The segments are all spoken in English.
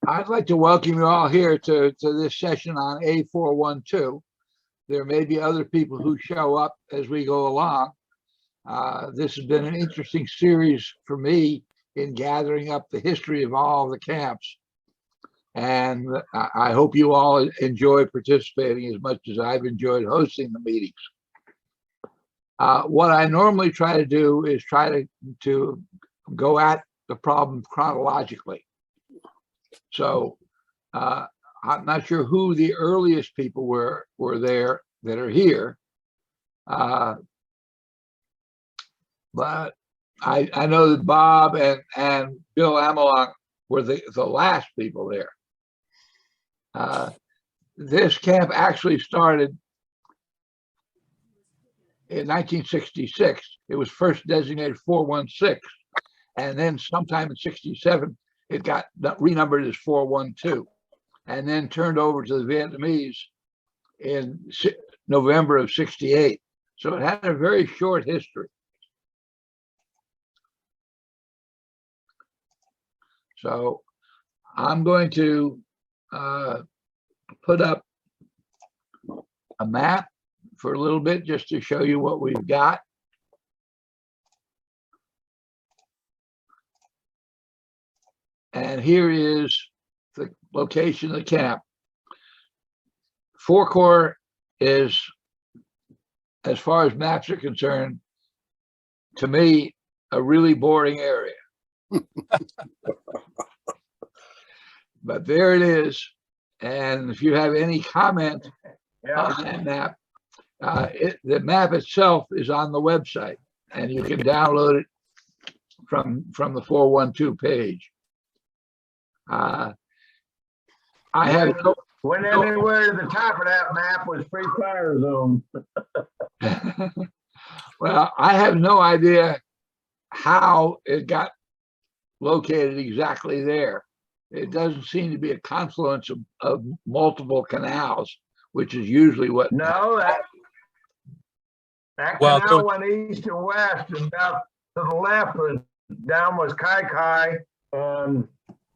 I'd like to welcome you all here to this session on A-412. There may be other people who show up as we go along. This has been an interesting series for me in gathering up the history of all the camps. And I hope you all enjoy participating as much as I've enjoyed hosting the meetings. What I normally try to do is try to go at the problem chronologically. So I'm not sure who the earliest people were there that are here. But I know that Bob and Bill Amelong were the last people there. This camp actually started in 1966. It was first designated 416, and then sometime in 67, it got renumbered as 412, and then turned over to the Vietnamese in November of 68. So it had a very short history. So I'm going to put up a map for a little bit just to show you what we've got. And here is the location of the camp. Four Corps is, as far as maps are concerned, to me, a really boring area. But there it is. And if you have any comment on that map, the map itself is on the website, and you can download it from the 412 page. I have went anywhere to the top of that map was free fire zone. Well, I have no idea how it got located exactly there. It doesn't seem to be a confluence of multiple canals, which is usually what. No, that canal went east and west, and down to the left down was Kai Kai, and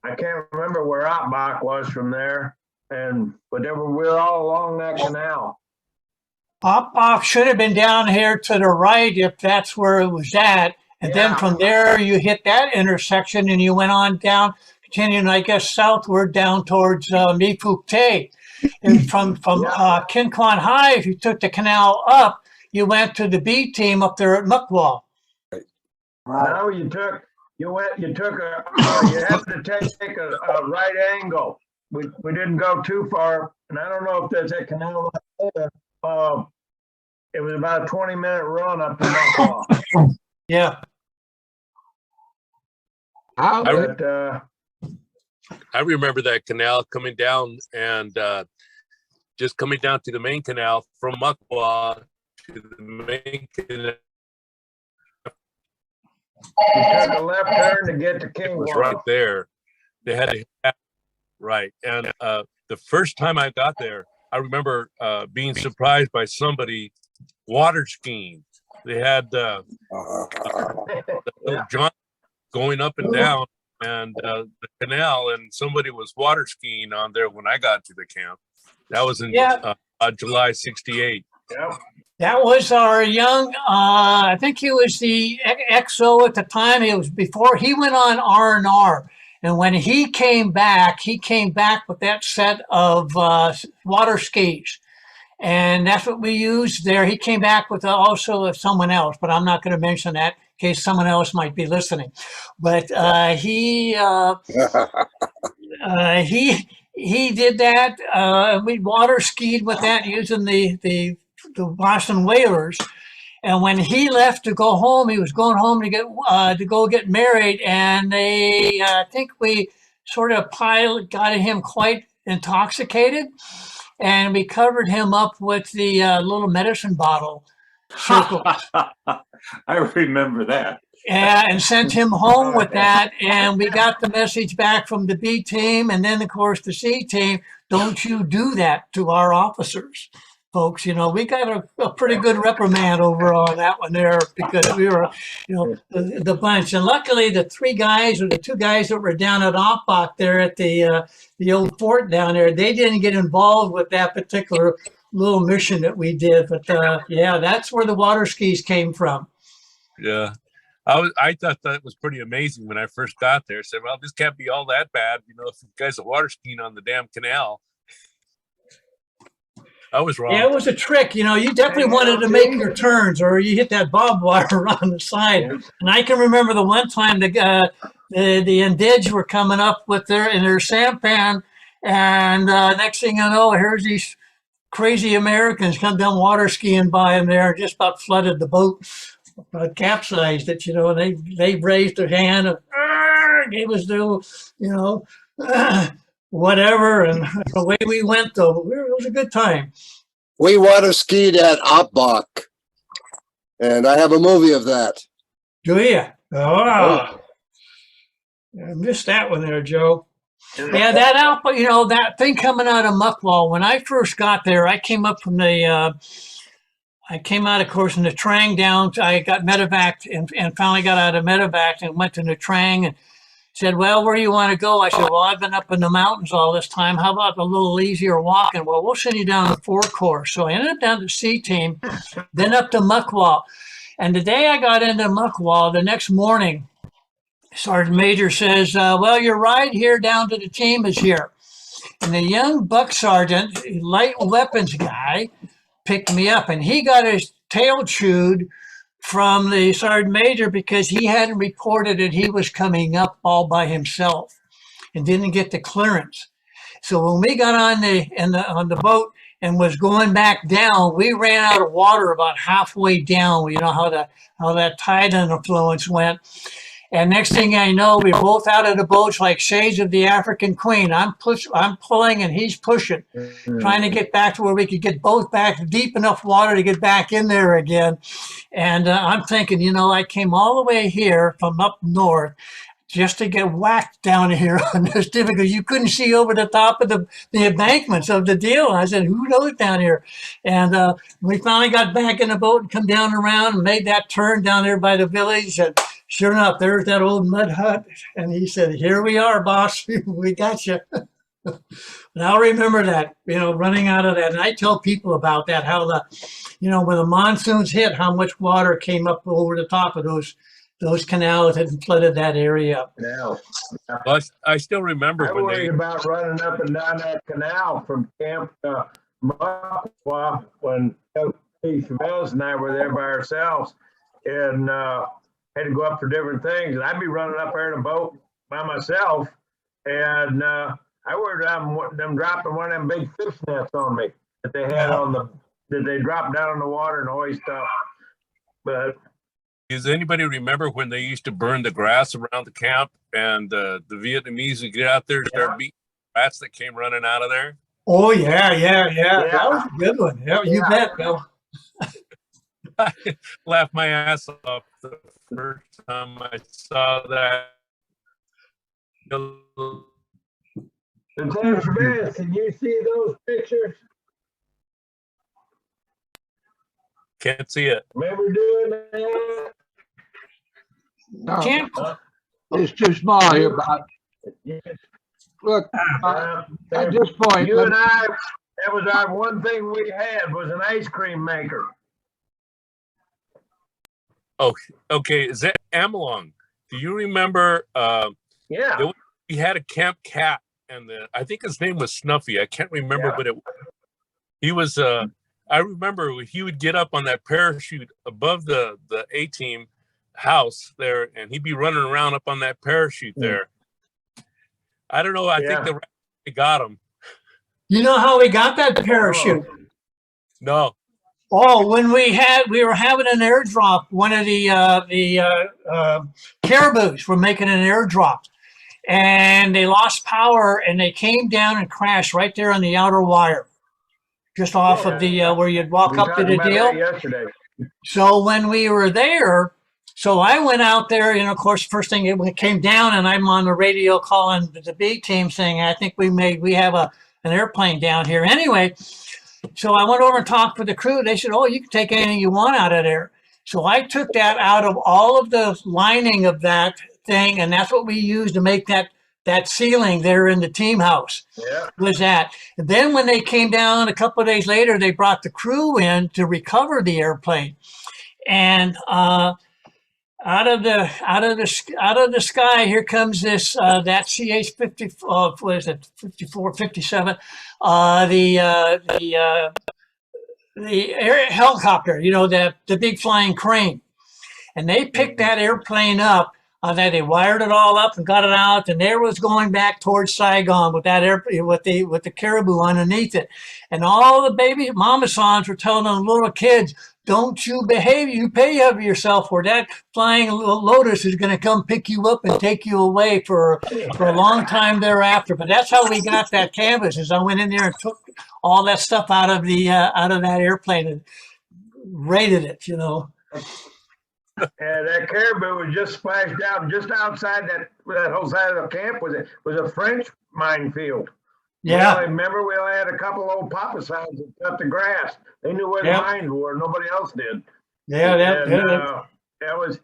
I can't remember where Outback was from there, but we're all along that canal. Outback should have been down here to the right if that's where it was at. And then from there, you hit that intersection and you went on down, continuing, I guess, southward down towards Mi Phuc Tay. And from Kin Quan High, if you took the canal up, you went to the B team up there at Muckwal. No, you had to take a right angle. We didn't go too far, and I don't know if there's a canal right there. It was about a 20-minute run up to Muckwal. Yeah. I remember that canal coming down and just coming down to the main canal from Muckwal to the main canal. You took a left turn to get to King. It was right there. They had to right. And the first time I got there, I remember being surprised by somebody water skiing. They had John going up and down and the canal, and somebody was water skiing on there when I got to the camp. That was in July '68. Yeah. That was our young, I think he was the XO at the time. It was before he went on R&R. And when he came back with that set of water skis. And that's what we used there. He came back with also someone else, but I'm not going to mention that in case someone else might be listening. But he did that. We water skied with that using the Boston Whalers. And when he left to go home, he was going home to go get married. And I think we sort of got him quite intoxicated. And we covered him up with the little medicine bottle circles. I remember that. And sent him home with that. And we got the message back from the B team and then, of course, the C team. Don't you do that to our officers. folks. We got a pretty good reprimand over on that one there because we were, the bunch. And luckily, the three guys or the two guys that were down at Oppach there at the old fort down there, they didn't get involved with that particular little mission that we did. But yeah, that's where the water skis came from. Yeah. I thought that was pretty amazing when I first got there. I said, well, this can't be all that bad, if you guys are water skiing on the damn canal. I was wrong. Yeah, it was a trick. You definitely wanted to make your turns or you hit that barbed wire on the side. And I can remember the one time the Indigs were coming up with their sampan. And next thing I know, here's these crazy Americans come down water skiing by them there and just about flooded the boat. Capsized it, and they raised their hand and gave us the, whatever, and away we went. Though it was a good time. We water skied at Oppach, and I have a movie of that. Do you? Oh, I missed that one there, Joe. Yeah, that out, that thing coming out of Muckwall. When I first got there, I came up from I came out, of course, in the Trang down. I got medevaced and finally got out of medevac and went to the Trang and said, well, where do you want to go? I said, well, I've been up in the mountains all this time. How about a little easier walking? Well, we'll send you down to Four Corps. So I ended up down to C Team, then up to Muckwall. And the day I got into Muckwall, the next morning, Sergeant Major says, well, your ride here down to the team is here. And the young buck sergeant, light weapons guy, picked me up, and he got his tail chewed from the sergeant major because he hadn't reported that he was coming up all by himself and didn't get the clearance. So when we got on the boat and was going back down, we ran out of water about halfway down. You know how that tide influence went. And next thing I know, we're both out of the boats like shades of the African Queen. I'm pulling and he's pushing, trying to get back to where we could get both back deep enough water to get back in there again. And I'm thinking, I came all the way here from up north just to get whacked down here on this thing because you couldn't see over the top of the embankments of the deal. And I said, who knows down here? And we finally got back in the boat and come down around and made that turn down there by the village. And sure enough, there's that old mud hut. And he said, here we are, boss. We got you. And I'll remember that, running out of that. And I tell people about that, how when the monsoons hit, how much water came up over the top of those canals had flooded that area. Now, Well, I still remember I when worried about running up and down that canal from Camp Muckwall when Steve Chavez and I were there by ourselves and had to go up for different things. And I'd be running up there in a boat by myself, and I worried about them dropping one of them big fish nets on me that they had that they dropped down in the water and always stuff. But does anybody remember when they used to burn the grass around the camp and the Vietnamese would get out there and start beating rats that came running out of there? Oh, yeah. That was a good one. Yeah, you bet, Bill. I laughed my ass off the first time I saw that. Lieutenant Chavez, can you see those pictures? Can't see it. Remember doing that? No, Can't. it's too small here, Bob. Yeah. Look, at this point, You and I, that was our one thing we had was an ice cream maker. Oh, okay. Is that Amelong? Do you remember? Yeah. We had a camp cat, and I think his name was Snuffy. I can't remember, but he was. I remember he would get up on that parachute above the A-team house there, and he'd be running around up on that parachute there. I don't know. I think they got him. You know how we got that parachute? No. Oh, when we were having an airdrop. One of the caribous were making an airdrop, and they lost power, and they came down and crashed right there on the outer wire, just off of the where you'd walk up to the deal. Yesterday. So when we were there, so I went out there, and of course, first thing it came down, and I'm on the radio calling the B team saying, I think we have an airplane down here. Anyway, So I went over and talked with the crew. They said, "Oh, you can take anything you want out of there." So I took that out of all of the lining of that thing, and that's what we used to make that ceiling there in the team house. Yeah. Was that. And then when they came down a couple of days later, they brought the crew in to recover the airplane, and out of the sky, here comes this that CH-50. What is it? 54, 57. The air helicopter. You know, the big flying crane, and they picked that airplane up. They wired it all up and got it out, and there was going back towards Saigon with that airplane with the caribou underneath it, and all the baby mama sons were telling the little kids, "Don't you behave? You pay of yourself, or that flying lotus is going to come pick you up and take you away for a long time thereafter." But that's how we got that canvas. Is I went in there and took all that stuff out of that airplane and rated it. You know. And that caribou was just splashed out just outside that whole side of the camp was a French minefield. Yeah. Remember, we only had a couple old papa signs that cut the grass. They knew where the mines were. Nobody else did. Yeah. That was.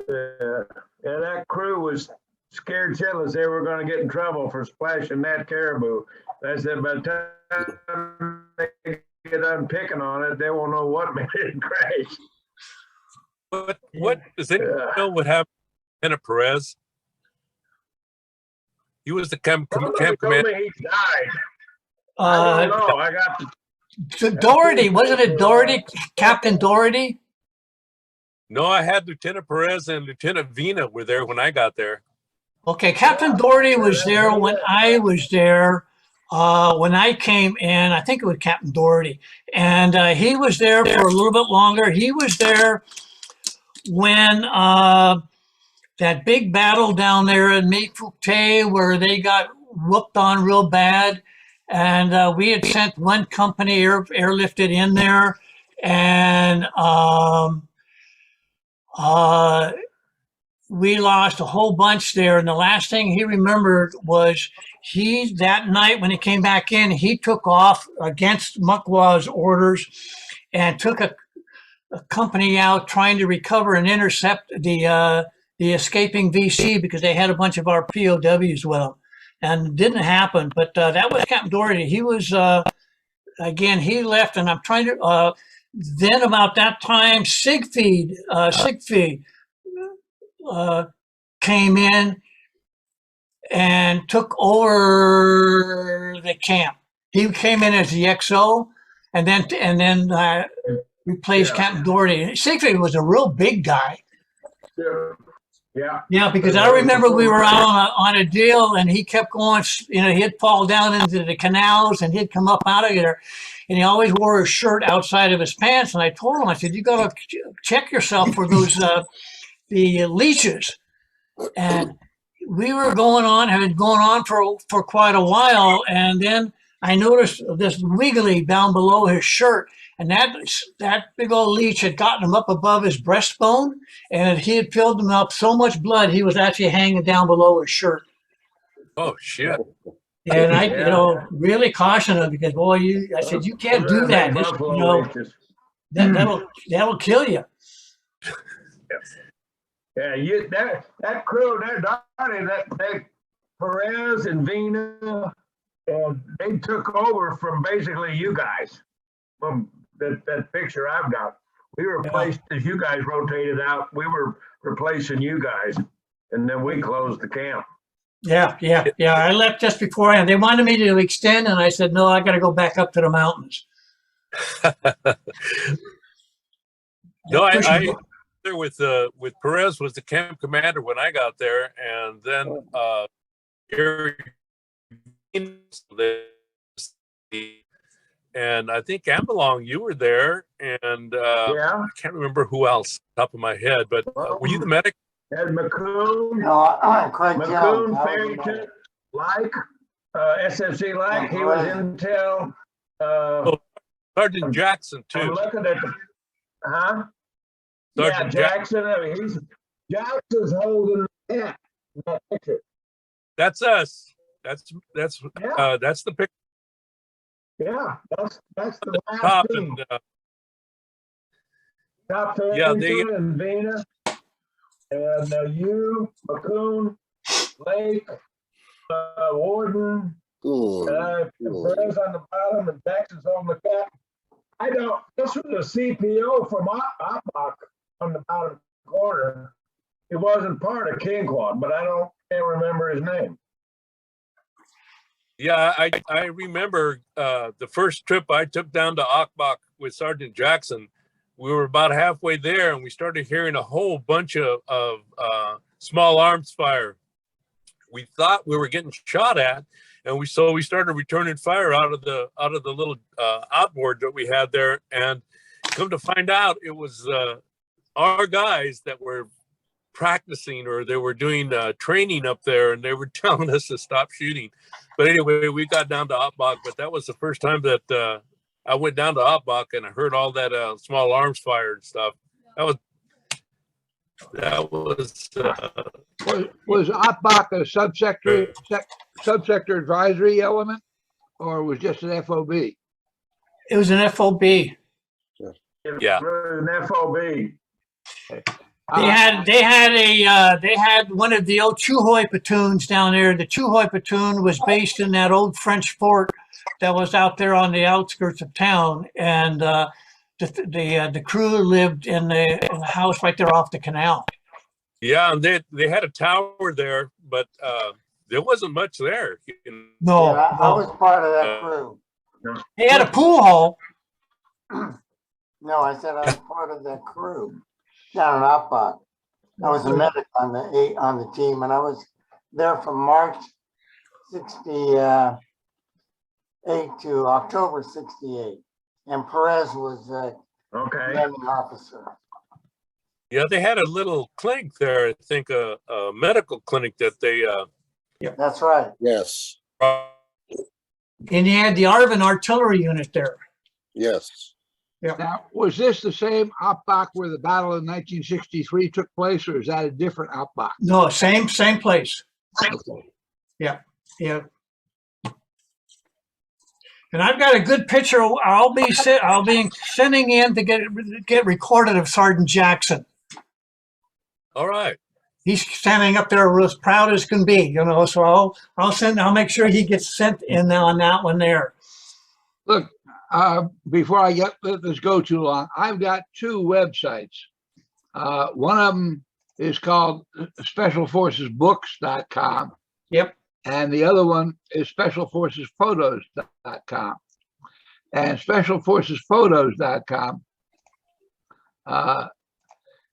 That crew was scared shitless they were going to get in trouble for splashing that caribou. I said, by the time they get done picking on it, they won't know what made it crash. What does anyone know what happened to Lieutenant Perez? He was the camp Somebody commander. told me he died. I don't know. I got Doherty, wasn't it Doherty? Captain Doherty? No, I had Lieutenant Perez and Lieutenant Vina were there when I got there. Okay, Captain Doherty was there when I was there. When I came in, I think it was Captain Doherty, and he was there for a little bit longer. He was there when that big battle down there in Mifute where they got whooped on real bad, and we had sent one company airlifted in there, and we lost a whole bunch there. And the last thing he remembered was that night when he came back in, he took off against Muckwa's orders and took a company out trying to recover and intercept the escaping VC because they had a bunch of our POWs with them, and it didn't happen. But that was Captain Doherty. He was again. He left, and I'm trying to. Then about that time, Siegfried came in and took over the camp. He came in as the XO, and then replaced Captain Doherty. Siegfried was a real big guy. Yeah, because I remember we were out on a deal, and he kept going. You know, he'd fall down into the canals, and he'd come up out of there, and he always wore his shirt outside of his pants. And I told him, I said, "You got to check yourself for those the leeches." And we were had been going on for quite a while, and then I noticed this wiggly down below his shirt, and that big old leech had gotten him up above his breastbone, and he had filled him up so much blood he was actually hanging down below his shirt. Oh shit! And I, really cautioned him because, boy, I said, you can't do that. That'll kill you. Yeah, that crew, that Perez and Vina, they took over from basically you guys. From that picture I've got, we were replaced as you guys rotated out. We were replacing you guys, and then we closed the camp. Yeah. I left just beforehand. They wanted me to extend, and I said, no, I got to go back up to the mountains. No, I there with Perez was the camp commander when I got there, and then and I think Ambelong, you were there, and I can't remember who else, top of my head, but were you the medic? Had McCoon, No, I'm quite young. Farrington, SFC Like, he was intel. Sergeant Jackson too. I'm looking at Sergeant Jackson. I mean, Jackson's holding that picture. That's us. That's the picture. Yeah, that's the last top team. and Top yeah, they Farrington and Vina, and you, McCoon, Lake, Warden, Ooh, ooh. Perez on the bottom, and Texas on the cap. I don't. This was a CPO from Oppach on the bottom corner. It wasn't part of Quad, but can't remember his name. yeah, I remember the first trip I took down to Ockbach with Sergeant Jackson. We were about halfway there, and we started hearing a whole bunch of small arms fire. We thought we were getting shot at, and we started returning fire out of the little outboard that we had there. And come to find out, it was our guys that were practicing, or they were doing training up there, and they were telling us to stop shooting. But anyway, we got down to Oppach, but that was the first time that I went down to Oppach and I heard all that small arms fire and stuff. That was Was Oppach a subsector advisory element, or was just an FOB? It was an FOB. It Yeah. was an FOB. They had one of the old Chuhoy platoons down there. The Chuhoy platoon was based in that old French fort that was out there on the outskirts of town, and the crew lived in the house right there off the canal. Yeah, and they had a tower there, but there wasn't much there. No, Yeah, I was part of that crew. they had a pool hall. No, I said I was part of that crew down in Oppach. I was a medic on the team, and I was there from March 68 to October 68. And Perez was Okay. commanding officer. Yeah, they had a little clinic there. I think a medical clinic that they. That's right. Yes, And you had the Arvin artillery unit there. yes. Now, was this the same Oppach where the battle in 1963 took place, or is that a different Oppach? No, same place. Okay. Yeah. And I've got a good picture. I'll be sending in to get recorded of Sergeant Jackson. All right. He's standing up there as proud as can be, you know. So I'll make sure he gets sent in on that one there. Look, before I let this go too long, I've got two websites. One of them is called specialforcesbooks.com. Yep. And the other one is specialforcesphotos.com. And specialforcesphotos.com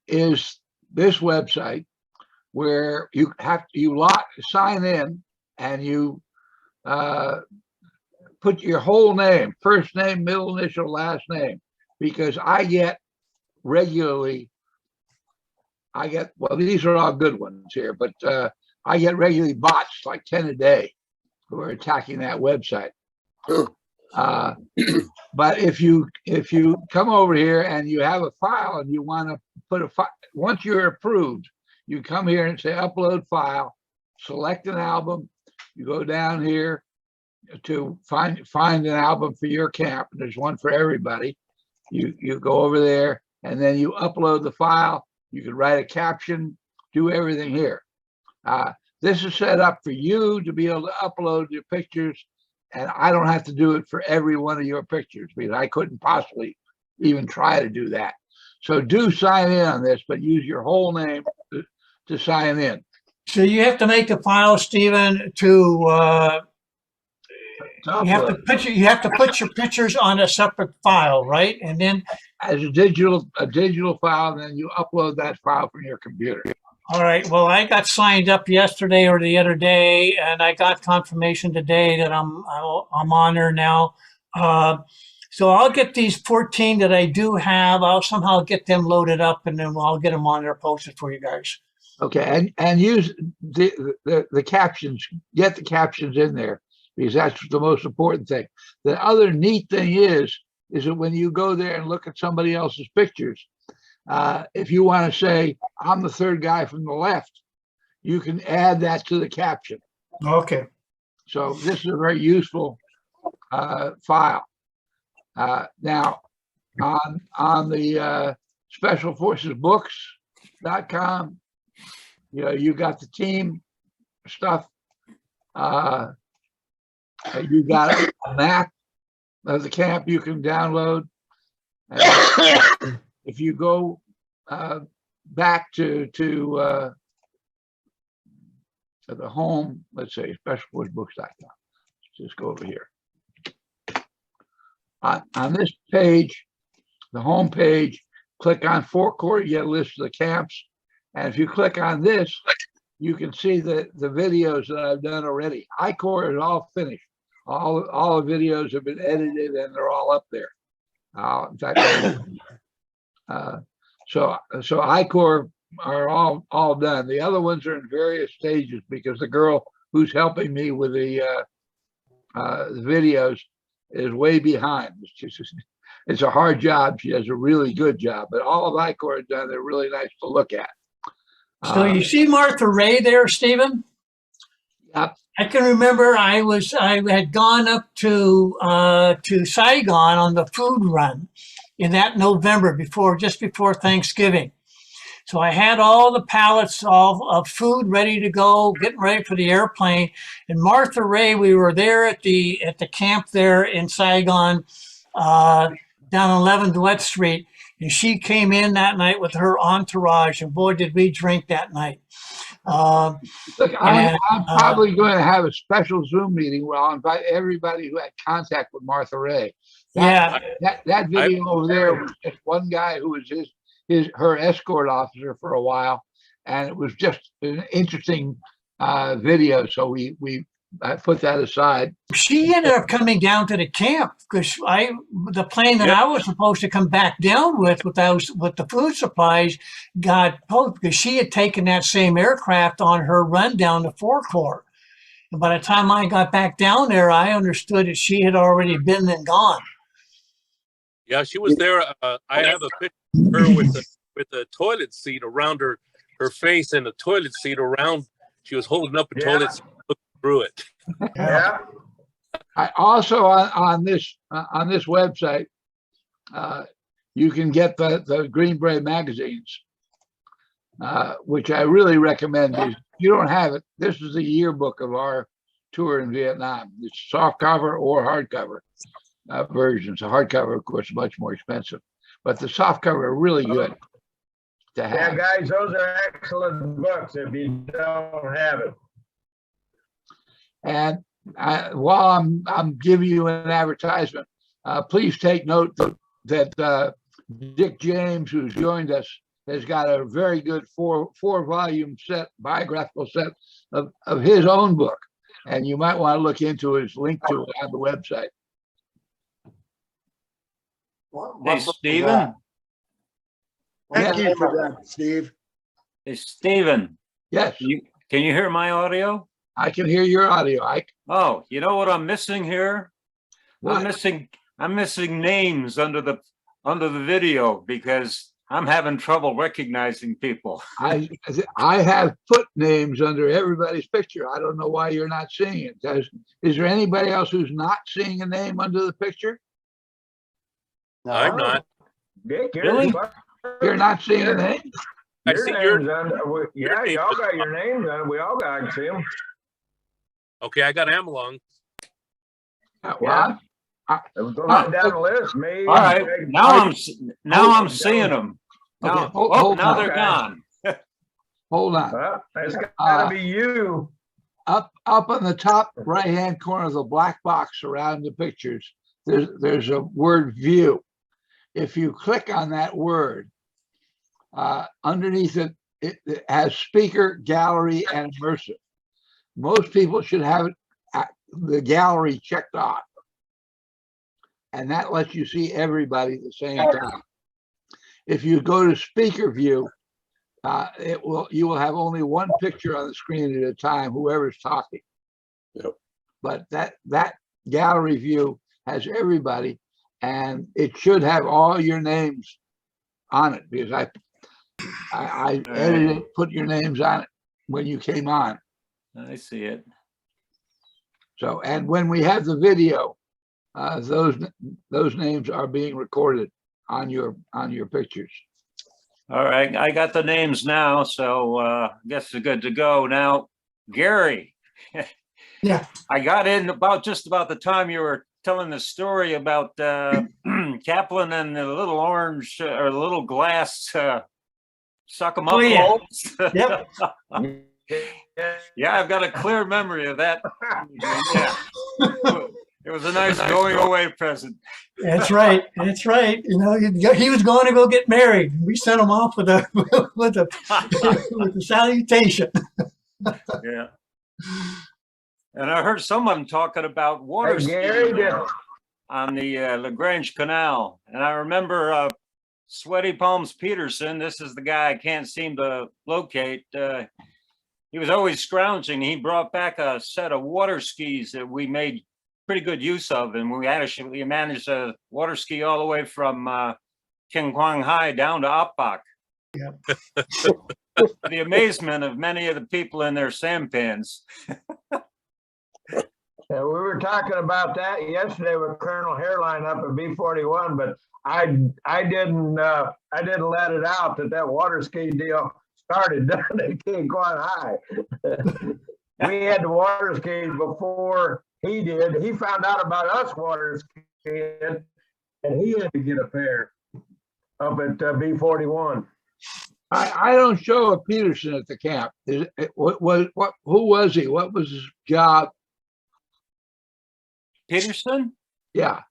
is this website where you sign in and you put your whole name, first name, middle initial, last name, because I get regularly, well, these are all good ones here, but I get regularly bots, like 10 a day, who are attacking that website. But if you come over here and you have a file and you want to put a file, once you're approved, you come here and say upload file, select an album, you go down here to find an album for your camp, and there's one for everybody. You go over there and then you upload the file. You can write a caption, do everything here. This is set up for you to be able to upload your pictures, and I don't have to do it for every one of your pictures because I couldn't possibly even try to do that. So do sign in on this, but use your whole name to sign in. So you have to make the file, Stephen, you have to put your pictures on a separate file, right? And then as a digital file, then you upload that file from your computer. all right. Well, I got signed up yesterday or the other day, and I got confirmation today that I'm on there now. So I'll get these 14 that I do have. I'll somehow get them loaded up, and then I'll get them on there posted for you guys. Okay, and use the captions. Get the captions in there because that's the most important thing. The other neat thing is that when you go there and look at somebody else's pictures, if you want to say, I'm the third guy from the left, you can add that to the caption. Okay. So this is a very useful file. Now, on the Special Forces Books.com, you know, you got the team stuff. You got a map of the camp you can download. If you go back to the home, let's say specialforcebooks.com. Let's just go over here. On this page, the home page, click on Four Corps, you get a list of the camps. And if you click on this, you can see the videos that I've done already. I-Corps is all finished. All the videos have been edited and they're all up there. In fact, so I-Corps are all done. The other ones are in various stages because the girl who's helping me with the videos is way behind. It's a hard job. She does a really good job, but all of I-Corps are done. They're really nice to look at. So you see Martha Ray there, Stephen? Yep. I can remember I had gone up to Saigon on the food run in that November just before Thanksgiving. So I had all the pallets of food ready to go, getting ready for the airplane. And Martha Ray, we were there at the camp there in Saigon, down 11 Duet Street. And she came in that night with her entourage, and boy, did we drink that night. Look, I'm probably going to have a special Zoom meeting where I'll invite everybody who had contact with Martha Ray. That video over there was just one guy who was her escort officer for a while, and it was just an interesting video. So we put that aside. She ended up coming down to the camp because the plane that I was supposed to come back down with the food supplies got posted because she had taken that same aircraft on her run down to Four Corps. And by the time I got back down there, I understood that she had already been and gone. Yeah, she was there. I have a picture of her with the toilet seat around her face and the toilet seat around. She was holding up a toilet seat, looking through it. Yeah. I also on this website, you can get the Green Beret magazines, which I really recommend. If you don't have it, this is the yearbook of our tour in Vietnam. It's soft cover or hardcover versions. The hardcover, of course, is much more expensive, but the soft cover are really good to have. Yeah, guys, those are excellent books if you don't have it. And while I'm giving you an advertisement, please take note that Dick James, who's joined us, has got a very good four volume biographical set of his own book, and you might want to look into his link to it on the website. Hey, Stephen. Thank you for that, Steve. Hey, Stephen. Yes. Can you hear my audio? I can hear your audio, Ike. Oh, you know what I'm missing here? What? I'm missing names under the video because I'm having trouble recognizing people. I have put names under everybody's picture. I don't know why you're not seeing it. Is there anybody else who's not seeing a name under the picture? No. I'm not. Dick, Really? You're not seeing a name? I see your. Yeah, y'all got your names on it. We all got to see them. Okay, I got Amelong. Well, It was going down the list. Me. All right, now I'm seeing them. okay, Now, hold now on. they're gone. Hold on. Well, it's got to be you. Up on the top right-hand corner of the black box around the pictures, there's a word view. If you click on that word, underneath it has speaker, gallery, and immersive. Most people should have the gallery checked off, and that lets you see everybody at the same time. If you go to speaker view, you will have only one picture on the screen at a time, whoever's talking. Yep. But that gallery view has everybody, and it should have all your names on it because I edited it, put your names on it when you came on. I see it. So, and when we have the video, those names are being recorded on your pictures. All right, I got the names now, so I guess it's good to go. Now, Gary. Yeah. I got in just about the time you were telling the story about Kaplan and the little orange or the little glass suck 'em up. Oh, yeah. bulbs. Yep. Yeah, I've got a clear memory of that. Yeah. It was a nice going away present. That's right. That's right. You know, he was going to go get married. We sent him off with a with a salutation. Yeah. And I heard someone talking about water Hey, skiing Gary, there on the Lagrange Canal. And I remember Sweaty Palms Peterson. This is the guy I can't seem to locate. He was always scrounging. He brought back a set of water skis that we made pretty good use of. And we actually managed to water ski all the way from King Kwang High down to Opbach. Yep. The amazement of many of the people in their sampans. Yeah, we were talking about that yesterday with Colonel Hairline up at B41, but I didn't let it out that water ski deal started down at King Quan High. We had the water skis before he did. He found out about us water skiing, and he had to get a pair up at B41. I don't show a Peterson at the camp. Who was he? What was his job? Peterson? Yeah.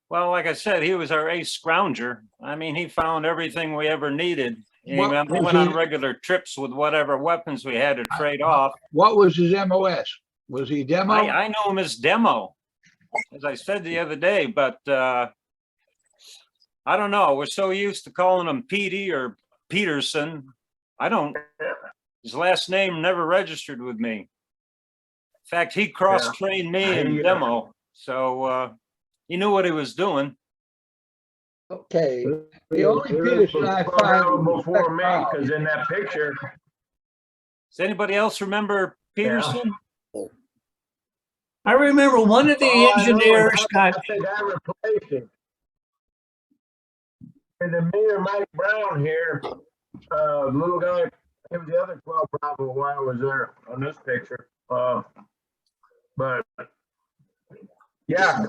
Well, like I said, he was our ace scrounger. I mean, he found everything we ever needed. He went on regular trips with whatever weapons we had to trade off. What was his MOS? Was he demo? I know him as Demo, as I said the other day, but I don't know. We're so used to calling him Petey or Peterson. His last name never registered with me. In fact, he cross-trained me in Demo, so he knew what he was doing. Okay. The only Peterson I find before me, because in that picture. Does anybody else remember Peterson? I remember one of the engineers got. I think I replaced him. And then me or Mike Brown here, little guy, he was the other 12 Bravo while I was there on this picture. But yeah,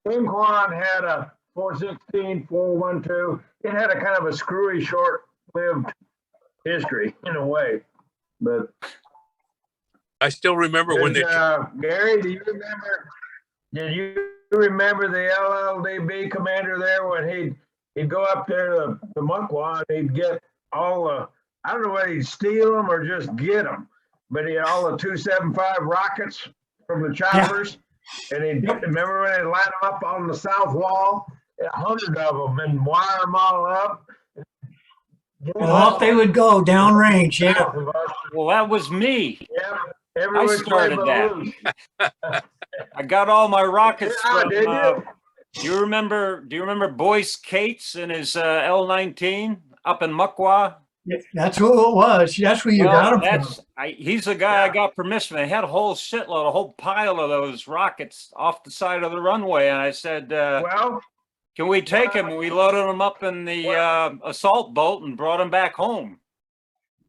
King Quan had a 416, 412. It had a kind of a screwy, short-lived history in a way. But I still remember when they. Gary, did you remember the LLDB commander there when he'd go up there to Muckwa and he'd get all the, I don't know whether he'd steal them or just get them, but he had all the 275 rockets from the choppers. Yeah. And he'd remember when they'd line them up on the south wall, 100 of them, and wire them all up. And off they would go downrange. Yeah. Well, that was me. Yeah. I started that. I got all my rockets from. Do you remember Boyce Cates and his L-19 up in Muckwa? Yeah, that's who it was. That's where you got him from. He's the guy I got permission. They had a whole shitload, a whole pile of those rockets off the side of the runway, and I said, "Can we take them?" And we loaded them up in the assault boat and brought them back home.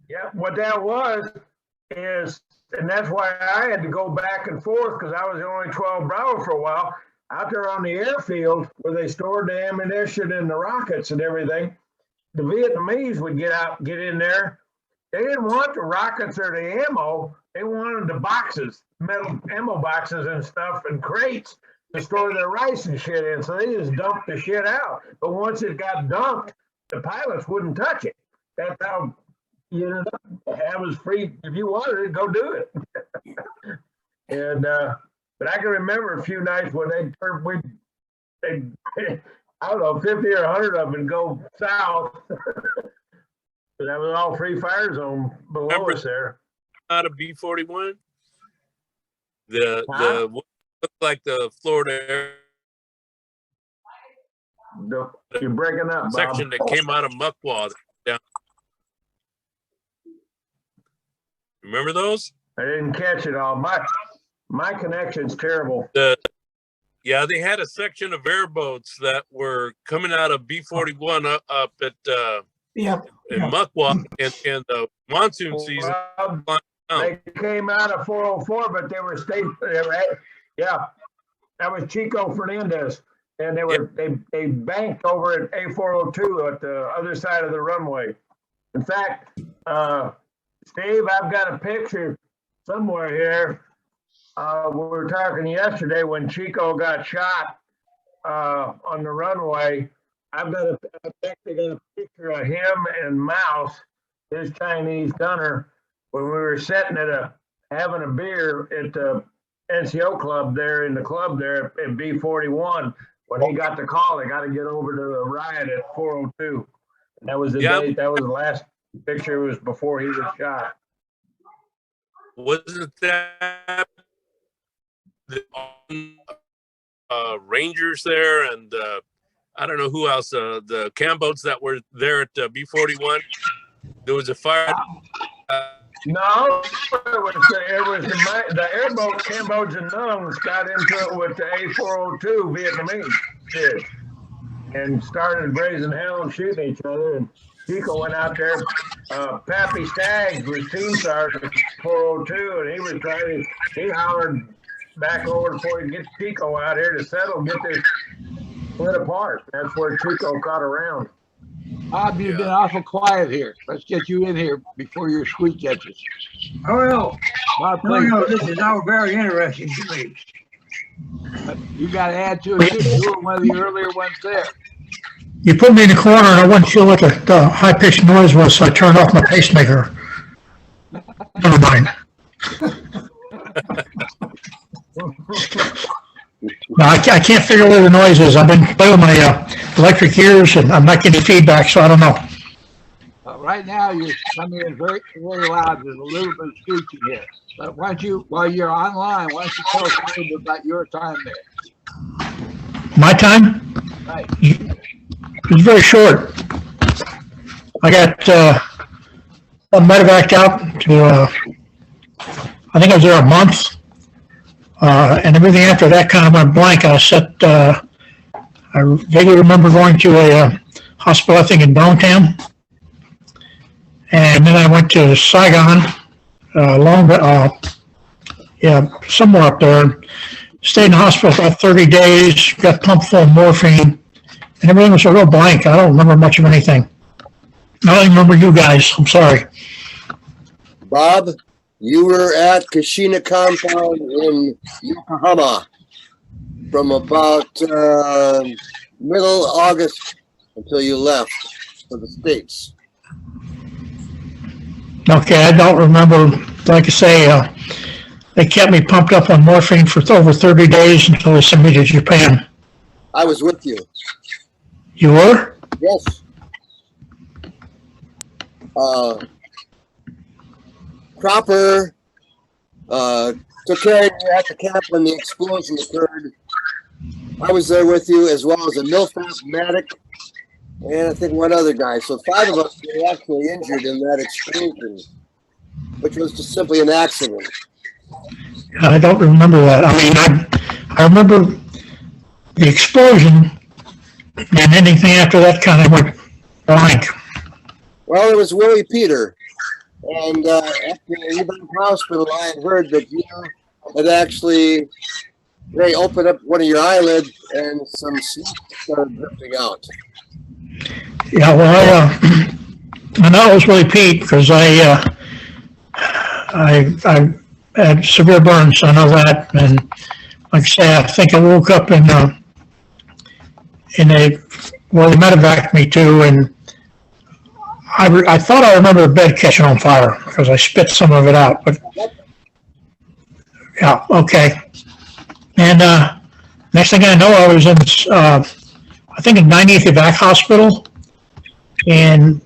Yeah, what that was is. And that's why I had to go back and forth because I was the only 12 Bravo for a while out there on the airfield where they stored the ammunition and the rockets and everything. The Vietnamese would get in there. They didn't want the rockets or the ammo. They wanted the boxes, metal ammo boxes and stuff and crates to store their rice and shit in. So they just dumped the shit out. But once it got dumped, the pilots wouldn't touch it. That's how you ended up. It was free. If you wanted it, go do it. And but I can remember a few nights when they I don't know, 50 or 100 of them go south. But that was all free fire zone below us there. Out of B41, the looked like the Florida you're breaking up, section Bob. that came out of Muckwa down. Remember those? I didn't catch it all. My connection's terrible. Yeah, they had a section of airboats that were coming out of B-41 up at Yep. in Muckwaw in the monsoon season. Well, they came out of 404, but they were yeah, that was Chico Fernandez. And they banked over at A-402 at the other side of the runway. In fact, Steve, I've got a picture somewhere here. We were talking yesterday when Chico got shot on the runway. I've actually got a picture of him and Mouse, his Chinese gunner, when we were sitting at having a beer at the NCO club there in the club there at B-41. When he got the call, they got to get over to the riot at 402. And that was the date. That was the last picture. It was before he was shot. Wasn't that the Rangers there, and I don't know who else, the cam boats that were there at B-41? There was a fire. No, it was the airboat Cambodian nuns got into it with the A-402 Vietnamese did, and started raising hell and shooting each other. And Chico went out there. Pappy Staggs was team sergeant 402, and he hollered back over before he gets Chico out here to settle, get this split apart. That's where Chico got around. Bob, you've been awful quiet here. Let's get you in here before your squeak catches. Oh, no. Bob, No, please. no, this is now very interesting to me. You got to add to it too. You were one of the earlier ones there. You put me in the corner and I wasn't sure what the high-pitched noise was, so I turned off my pacemaker. Never mind. No, I can't figure where the noise is. I've been playing with my electric ears and I'm not getting feedback, so I don't know. Right now, you're coming in very, very loud. There's a little bit of screeching here. But why don't you, while you're online, why don't you tell us a little bit about your time there? My time? Right. It was very short. I got medevaced out to, I think I was there a month. And everything after that kind of went blank. I vaguely remember going to a hospital, I think in Downtown. And then I went to Saigon, somewhere up there. Stayed in the hospital for about 30 days, got pumped full of morphine, and everything was a real blank. I don't remember much of anything. I don't even remember you guys. I'm sorry. Bob, you were at Kashina compound in Yokohama from about middle August until you left for the States. Okay, I don't remember. Like I say, they kept me pumped up on morphine for over 30 days until they sent me to Japan. I was with you. You were? Yes. Cropper took care of you at the camp when the explosion occurred. I was there with you, as well as a MILFAP medic, and I think one other guy. So 5 of us were actually injured in that explosion, which was just simply an accident. I don't remember that. I mean, I remember the explosion, and anything after that kind of went blank. Well, it was Willie Peter. And after you went to the hospital, I had heard that you had actually, they opened up one of your eyelids and some smoke started dripping out. Yeah, well, I know it was Willie Pete because I had severe burns. I know that, and like I say, I think I woke up in where they medevaced me to, and I thought I remember the bed catching on fire because I spit some of it out, but yeah, okay. And next thing I know, I was in, I think in 90th Evac Hospital, and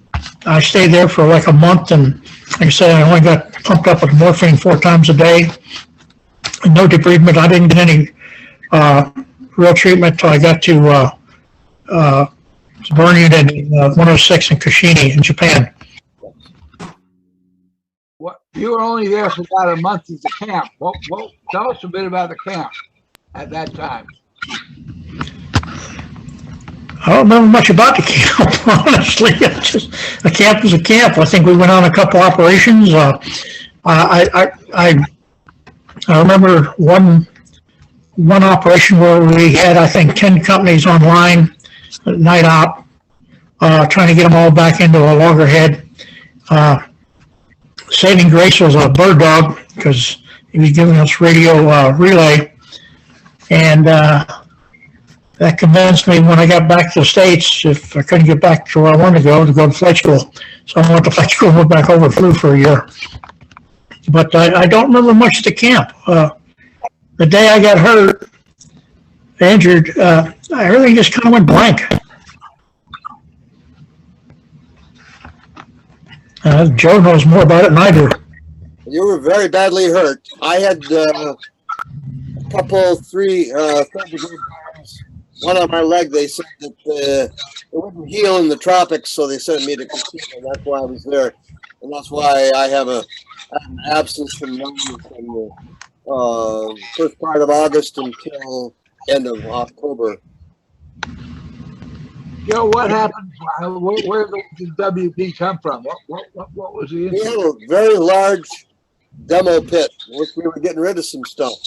I stayed there for like a month, and like I said, I only got pumped up with morphine 4 times a day, and no debridement. I didn't get any real treatment until I got to burn unit 106 in Kushini in Japan. What, you were only there for about a month at the camp. Tell us a bit about the camp at that time. I don't remember much about the camp, honestly. It's just, a camp was a camp. I think we went on a couple operations. I remember one operation where we had, I think, 10 companies online at night op, trying to get them all back into a loggerhead. Saving grace was a bird dog because he was giving us radio relay, and that convinced me when I got back to the States, if I couldn't get back to where I wanted to go to flight school. So I went to flight school, went back over, flew for a year. But I don't remember much of the camp. The day I got hurt, injured, everything just kind of went blank. Joe knows more about it than I do. You were very badly hurt. I had a couple, three third-degree burns. One on my leg. They said that it wouldn't heal in the tropics, so they sent me to Casino. That's why I was there, and that's why I have an absence from from the first part of August until end of October. Joe, what happened? Where did the WP come from? What was the We incident? had a very large demo pit, which we were getting rid of some stuff.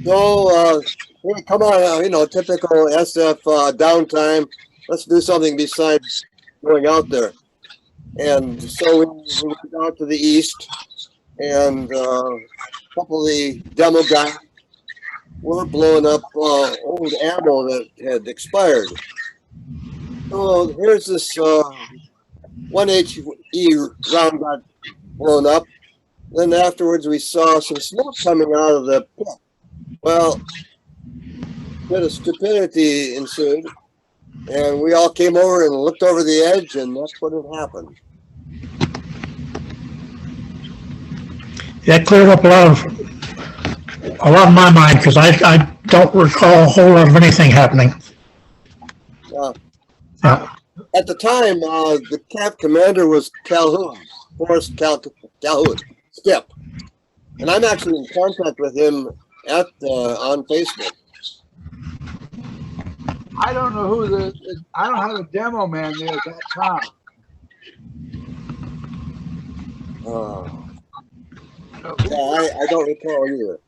So, hey, come on, typical SF downtime. Let's do something besides going out there. And so we went out to the east, and a couple of the demo guys were blowing up old ammo that had expired. So here's this 1HE round got blown up. Then afterwards we saw some smoke coming out of the pit. Well, a bit of stupidity ensued, and we all came over and looked over the edge, and that's what had happened. That cleared up a lot of my mind because I don't recall a whole lot of anything happening. Yeah. At the time, the camp commander was Calhoun, Forrest Calhoun, Skip. And I'm actually in contact with him on Facebook. I don't know who I don't have a demo man there at that time. Yeah, I don't recall either.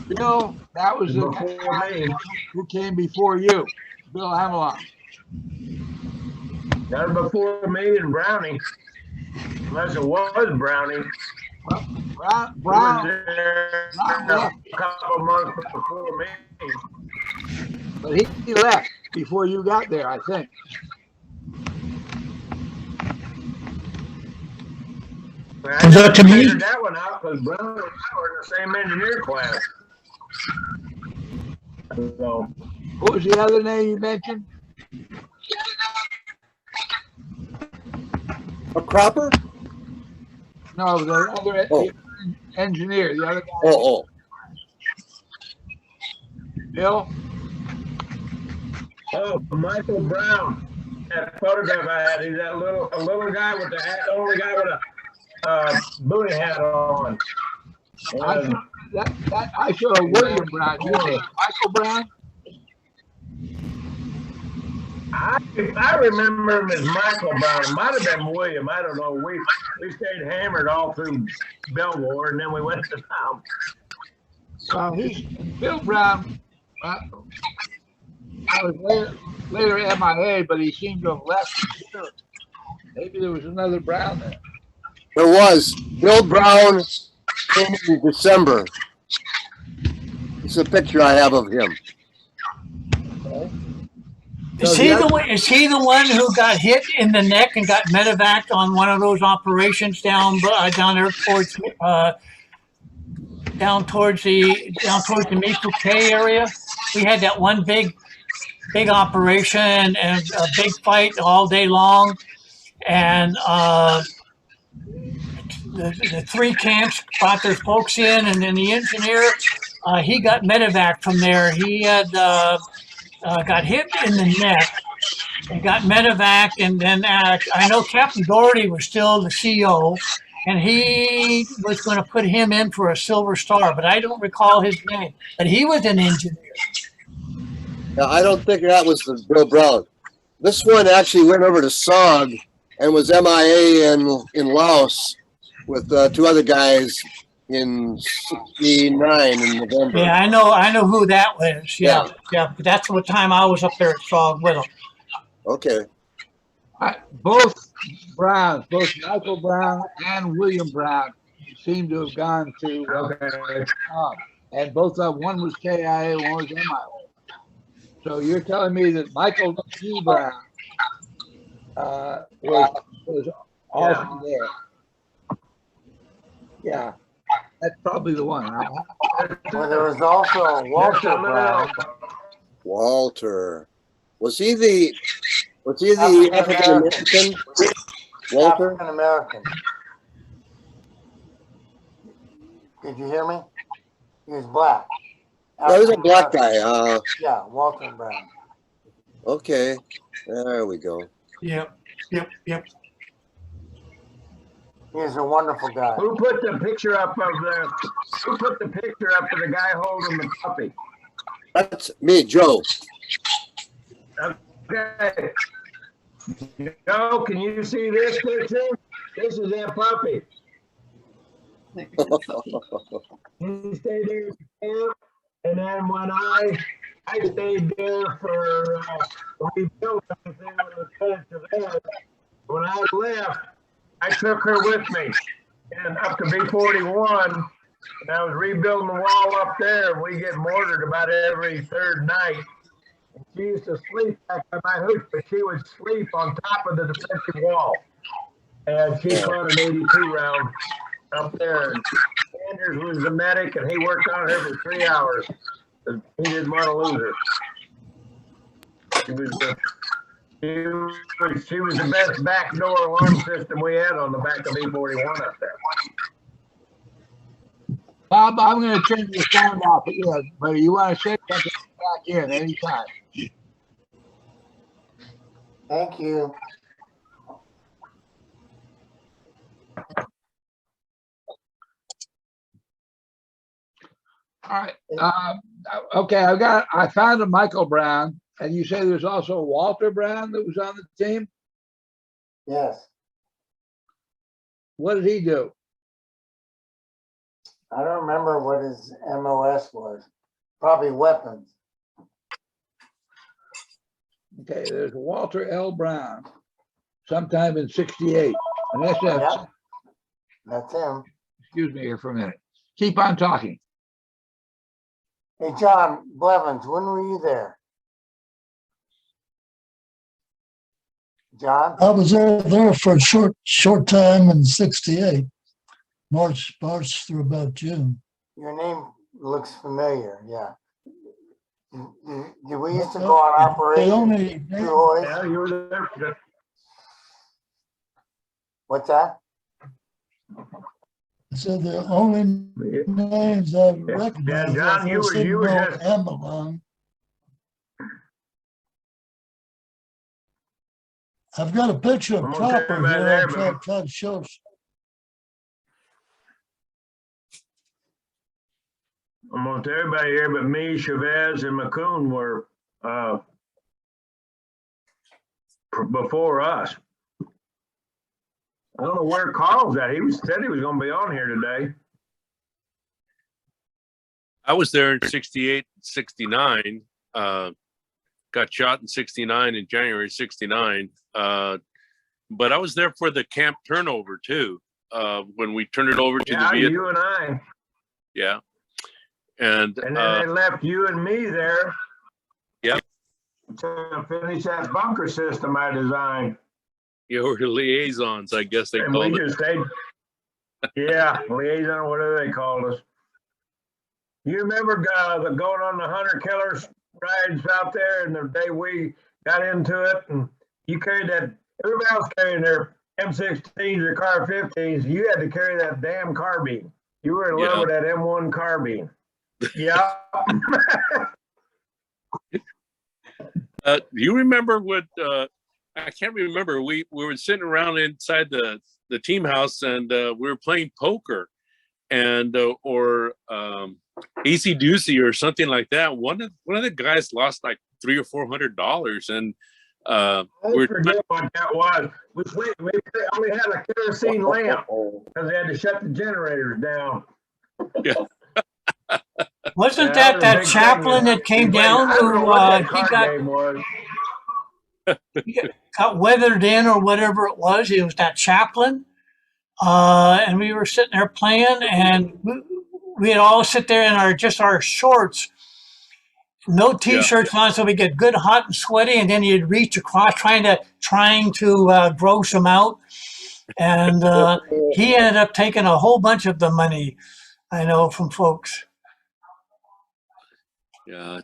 Bill, that was the guy who came before you, Bill Hamelon. That was before me and Brownie. Unless it was Brownie. Well, He was Brown, there Brown a couple months before me. but he left before you got there, I think. I Was that to me? figured that one out because Brownie and I were in the same engineer class. So, What was the other name you mentioned? A cropper? No, the other Oh. engineer, the other guy. Oh. Bill? oh, Michael Brown. That photograph I had, he's that a little guy with the hat, only guy with a booty hat on. I saw William Brown. You mean Michael Brown? I remember him as Michael Brown. It might have been William. I don't know. We stayed hammered all through Belvoir, and then we went to town. He's Bill Brown. I was later MIA, but he seemed to have left. Maybe there was another Brown there. There was. Bill Brown came in December. It's a picture I have of him. Is he the one who got hit in the neck and got medevaced on one of those operations down there towards the Mico K area? We had that one big operation and a big fight all day long, and the three camps brought their folks in, and then the engineer he got medevaced from there. He had got hit in the neck and got medevaced, and then I know Captain Doherty was still the CO, and he was going to put him in for a Silver Star, but I don't recall his name. But he was an engineer. Yeah, I don't think that was the Bill Brown. This one actually went over to SOG and was MIA in Laos with two other guys in '69 in November. Yeah, I know who that was. Yeah, yeah. That's what time I was up there at Frog with him. Okay. Both Browns, both Michael Brown and William Brown, seem to have gone to, Okay. and both of one was KIA, one was MIA. So you're telling me that Michael G. Brown was also there? Yeah, that's probably the one. Well, there was also Walter Brown. Walter. Was he the African American? Walter? African American. Did you hear me? He was black. No, he was a black guy. Yeah, Walter Brown. Okay. There we go. Yep. He was a wonderful guy. Who put the picture up of the guy holding the puppy? That's me, Joe. Okay. Joe, can you see this picture? This is that puppy. He stayed there for camp, and then when I stayed there for rebuild everything when it was finished to there. When I left, I took her with me and up to B41, and I was rebuilding the wall up there, and we get mortared about every third night. And she used to sleep back by my hooch, but she would sleep on top of the defensive wall. And she caught an 82 round up there. And Sanders was the medic, and he worked on her for 3 hours. He didn't want to lose her. She was the best backdoor alarm system we had on the back of B41 up there. Bob, I'm going to turn your sound off again, but you want to say something back in anytime. Thank you. All right. Okay, I found a Michael Brown, and you say there's also a Walter Brown that was on the team. Yes. What did he do? I don't remember what his MOS was. Probably weapons. Okay, there's Walter L. Brown, sometime in '68. And that's Yep. That's him. Excuse me here for a minute. Keep on talking. Hey, John Blevins, when were you there? John? I was there for a short time in '68, March through about June. Your name looks familiar, yeah. Did we used to go on operation? Yeah, you were there. What's that? So the only names I recognize, John, you were just Amelon. I've got a picture of Copper here. I'll try to show. Almost everybody here but me, Chavez, and McCoon were before us. I don't know where Carl's at. He said he was going to be on here today. I was there in '68, '69. Got shot in '69 in January '69. But I was there for the camp turnover too. When we turned it over to the Vietnam. You and I. Yeah. And then they left you and me there. Yep. To finish that bunker system I designed. You were liaisons, I guess they and called we it. Just stayed, yeah, liaison, whatever they called us. You remember going on the hunter killers rides out there, and the day we got into it, and you carried that. Everybody else carrying their M16s or car 15s. You had to carry that damn carbine. You were in love with that M1 carbine. Yeah. You remember what? I can't remember. We were sitting around inside the team house, and we were playing poker. and or AC Doocy or something like that. One of the guys lost like $300 or $400, and I we're forget what that was. We only had a kerosene lamp because they had to shut the generators down. yeah. Wasn't Yeah, that was a that big chaplain thing. that came We played- down I don't know who what that he card got game was. got weathered in or whatever it was? He was that chaplain, and we were sitting there playing, and we'd all sit there in our shorts, no t-shirts on, so we get good hot and sweaty, and then you'd reach across trying to gross him out, and he ended up taking a whole bunch of the money, I know, from folks. Yeah.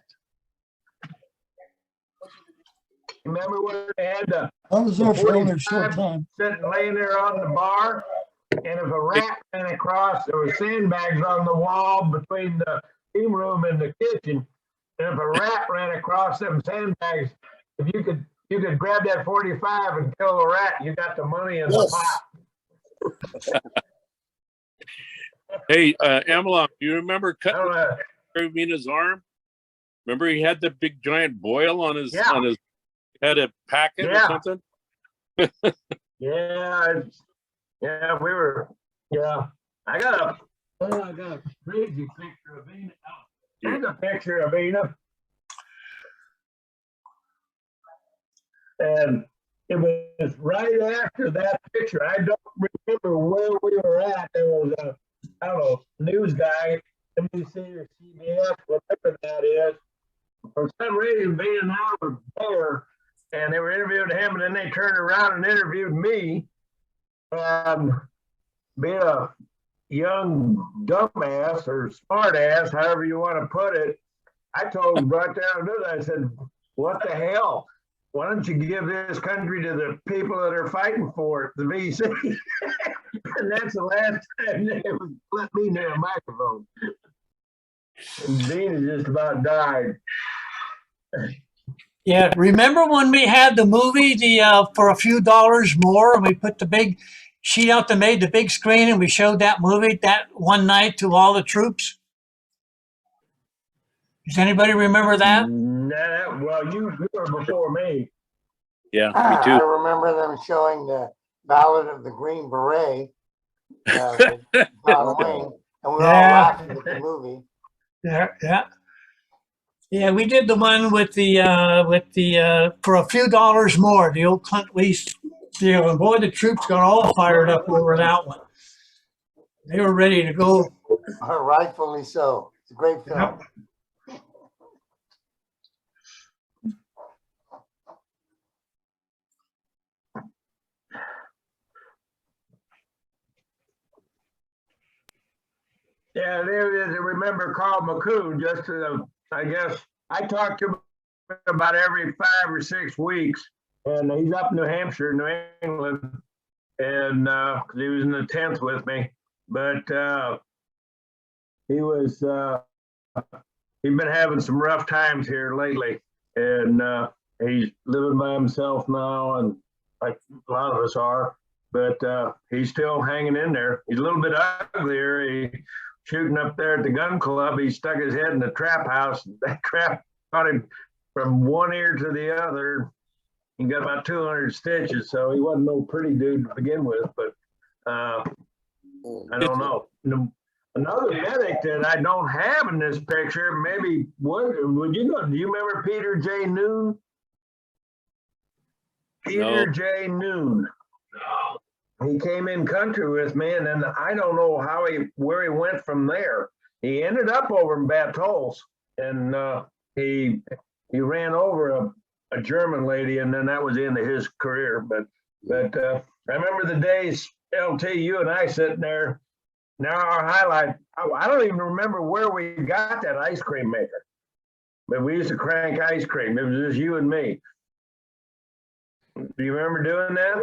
Remember when they had the I was there for only a 45 short time. sitting laying there on the bar, and if a rat ran across, there were sandbags on the wall between the steam room and the kitchen. And if a rat ran across them sandbags, if you could grab that 45 and kill a rat, you got the money in the pot. Hey, Amelon, do you remember I don't cutting know. Mina's arm? Remember he had the big giant boil on his Yeah. had a packet or Yeah. something? Yeah, we were. Yeah, I got a crazy picture of Ina. Here's a picture of Ina, and it was right after that picture. I don't remember where we were at. There was a, I don't know, news guy, NBC or CBS, whatever that is. For some reason, Vina and I were there, and they were interviewing him, and then they turned around and interviewed me. Being a young dumbass or smart ass, however you want to put it, I told him right there and then, I said, what the hell? Why don't you give this country to the people that are fighting for it, the VC? And that's the last time they would let me near a microphone. And Vina just about died. Yeah, remember when we had the movie, for a few dollars more, and we put the big sheet out that made the big screen, and we showed that movie that one night to all the troops? Does anybody remember that? Nah, well, you were before me. Yeah, me I too. remember them showing the Ballad of the Green Beret, with John Wayne, and we were all laughing at the movie. Yeah, we did the one with the for a few dollars more, the old Clint Eastwood deal, and boy, the troops got all fired up over that one. They were ready to go. Rightfully so. It's a great film. Yeah, there it is. I remember Carl McCoon, just I guess I talked to him about every 5 or 6 weeks, and he's up in New Hampshire, New England, and because he was in the 10th with me, but he was he'd been having some rough times here lately, and he's living by himself now, and like a lot of us are, but he's still hanging in there. He's a little bit uglier. Shooting up there at the gun club, he stuck his head in the trap house. That crap caught him from one ear to the other. He got about 200 stitches, so he wasn't no pretty dude to begin with, but I don't know. Another medic that I don't have in this picture, maybe, would you know, do you remember Peter J. Noon? Peter J. Noon. He came in country with me, and then I don't know where he went from there. He ended up over in Batoles, and he ran over a German lady, and then that was the end of his career. But I remember the days, LT, you and I sitting there. Now our highlight, I don't even remember where we got that ice cream maker, but we used to crank ice cream. It was just you and me. Do you remember doing that?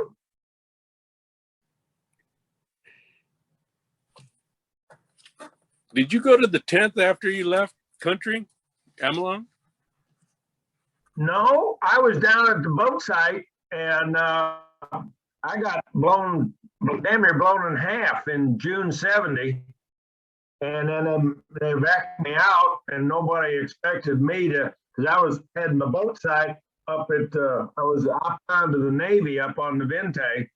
Did you go to the 10th after you left country, Amelon? No, I was down at the boat site, and I got damn near blown in half in June '70. And then they backed me out, and nobody expected me to, because I was heading the boat site up at, I was up onto the Navy up on the Vente,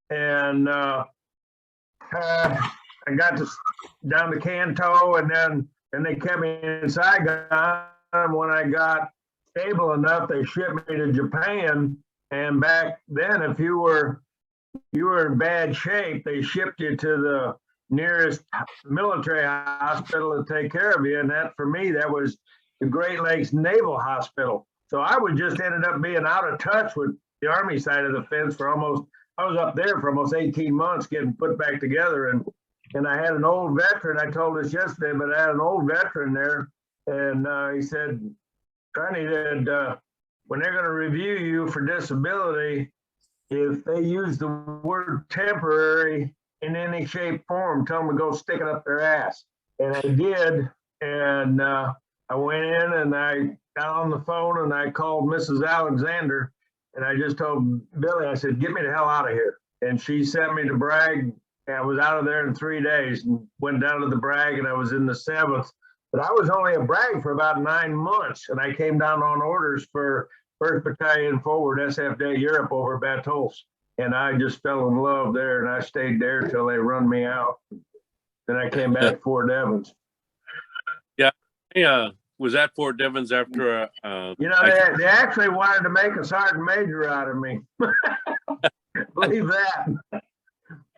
and I got to down to Canto, and then they kept me in Saigon. When I got stable enough, they shipped me to Japan. And back then, if you were in bad shape, they shipped you to the nearest military hospital to take care of you. And that, for me, that was the Great Lakes Naval Hospital. So I was just ended up being out of touch with the Army side of the fence for almost, I was up there for almost 18 months getting put back together. And I had an old veteran, I told this yesterday, but I had an old veteran there. And he said, Tony, when they're going to review you for disability, if they use the word temporary in any shape, form, tell them to go stick it up their ass. And I did. And I went in and I got on the phone and I called Mrs. Alexander. And I just told Billy, I said, get me the hell out of here. And she sent me to Bragg. And I was out of there in 3 days and went down to the Bragg, and I was in the 7th. But I was only at Bragg for about 9 months. And I came down on orders for 1st Battalion Forward SFD Europe over Batos. And I just fell in love there, and I stayed there till they run me out. Then I came back to Fort Devens. Yeah, was at Fort Devens after they actually wanted to make a sergeant major out of me. Believe that.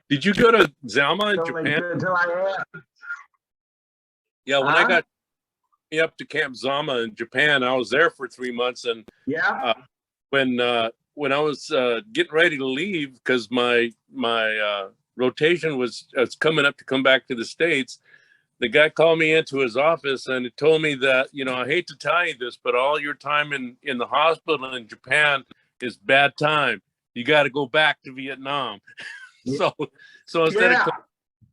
Did you go to Zama in Japan? Until I asked. Yeah, when I got up to Camp Zama in Japan, I was there for 3 months, and when I was getting ready to leave because my rotation was coming up to come back to the States, the guy called me into his office and it told me that, I hate to tell you this, but all your time in the hospital in Japan is bad time. You got to go back to Vietnam. So instead of coming to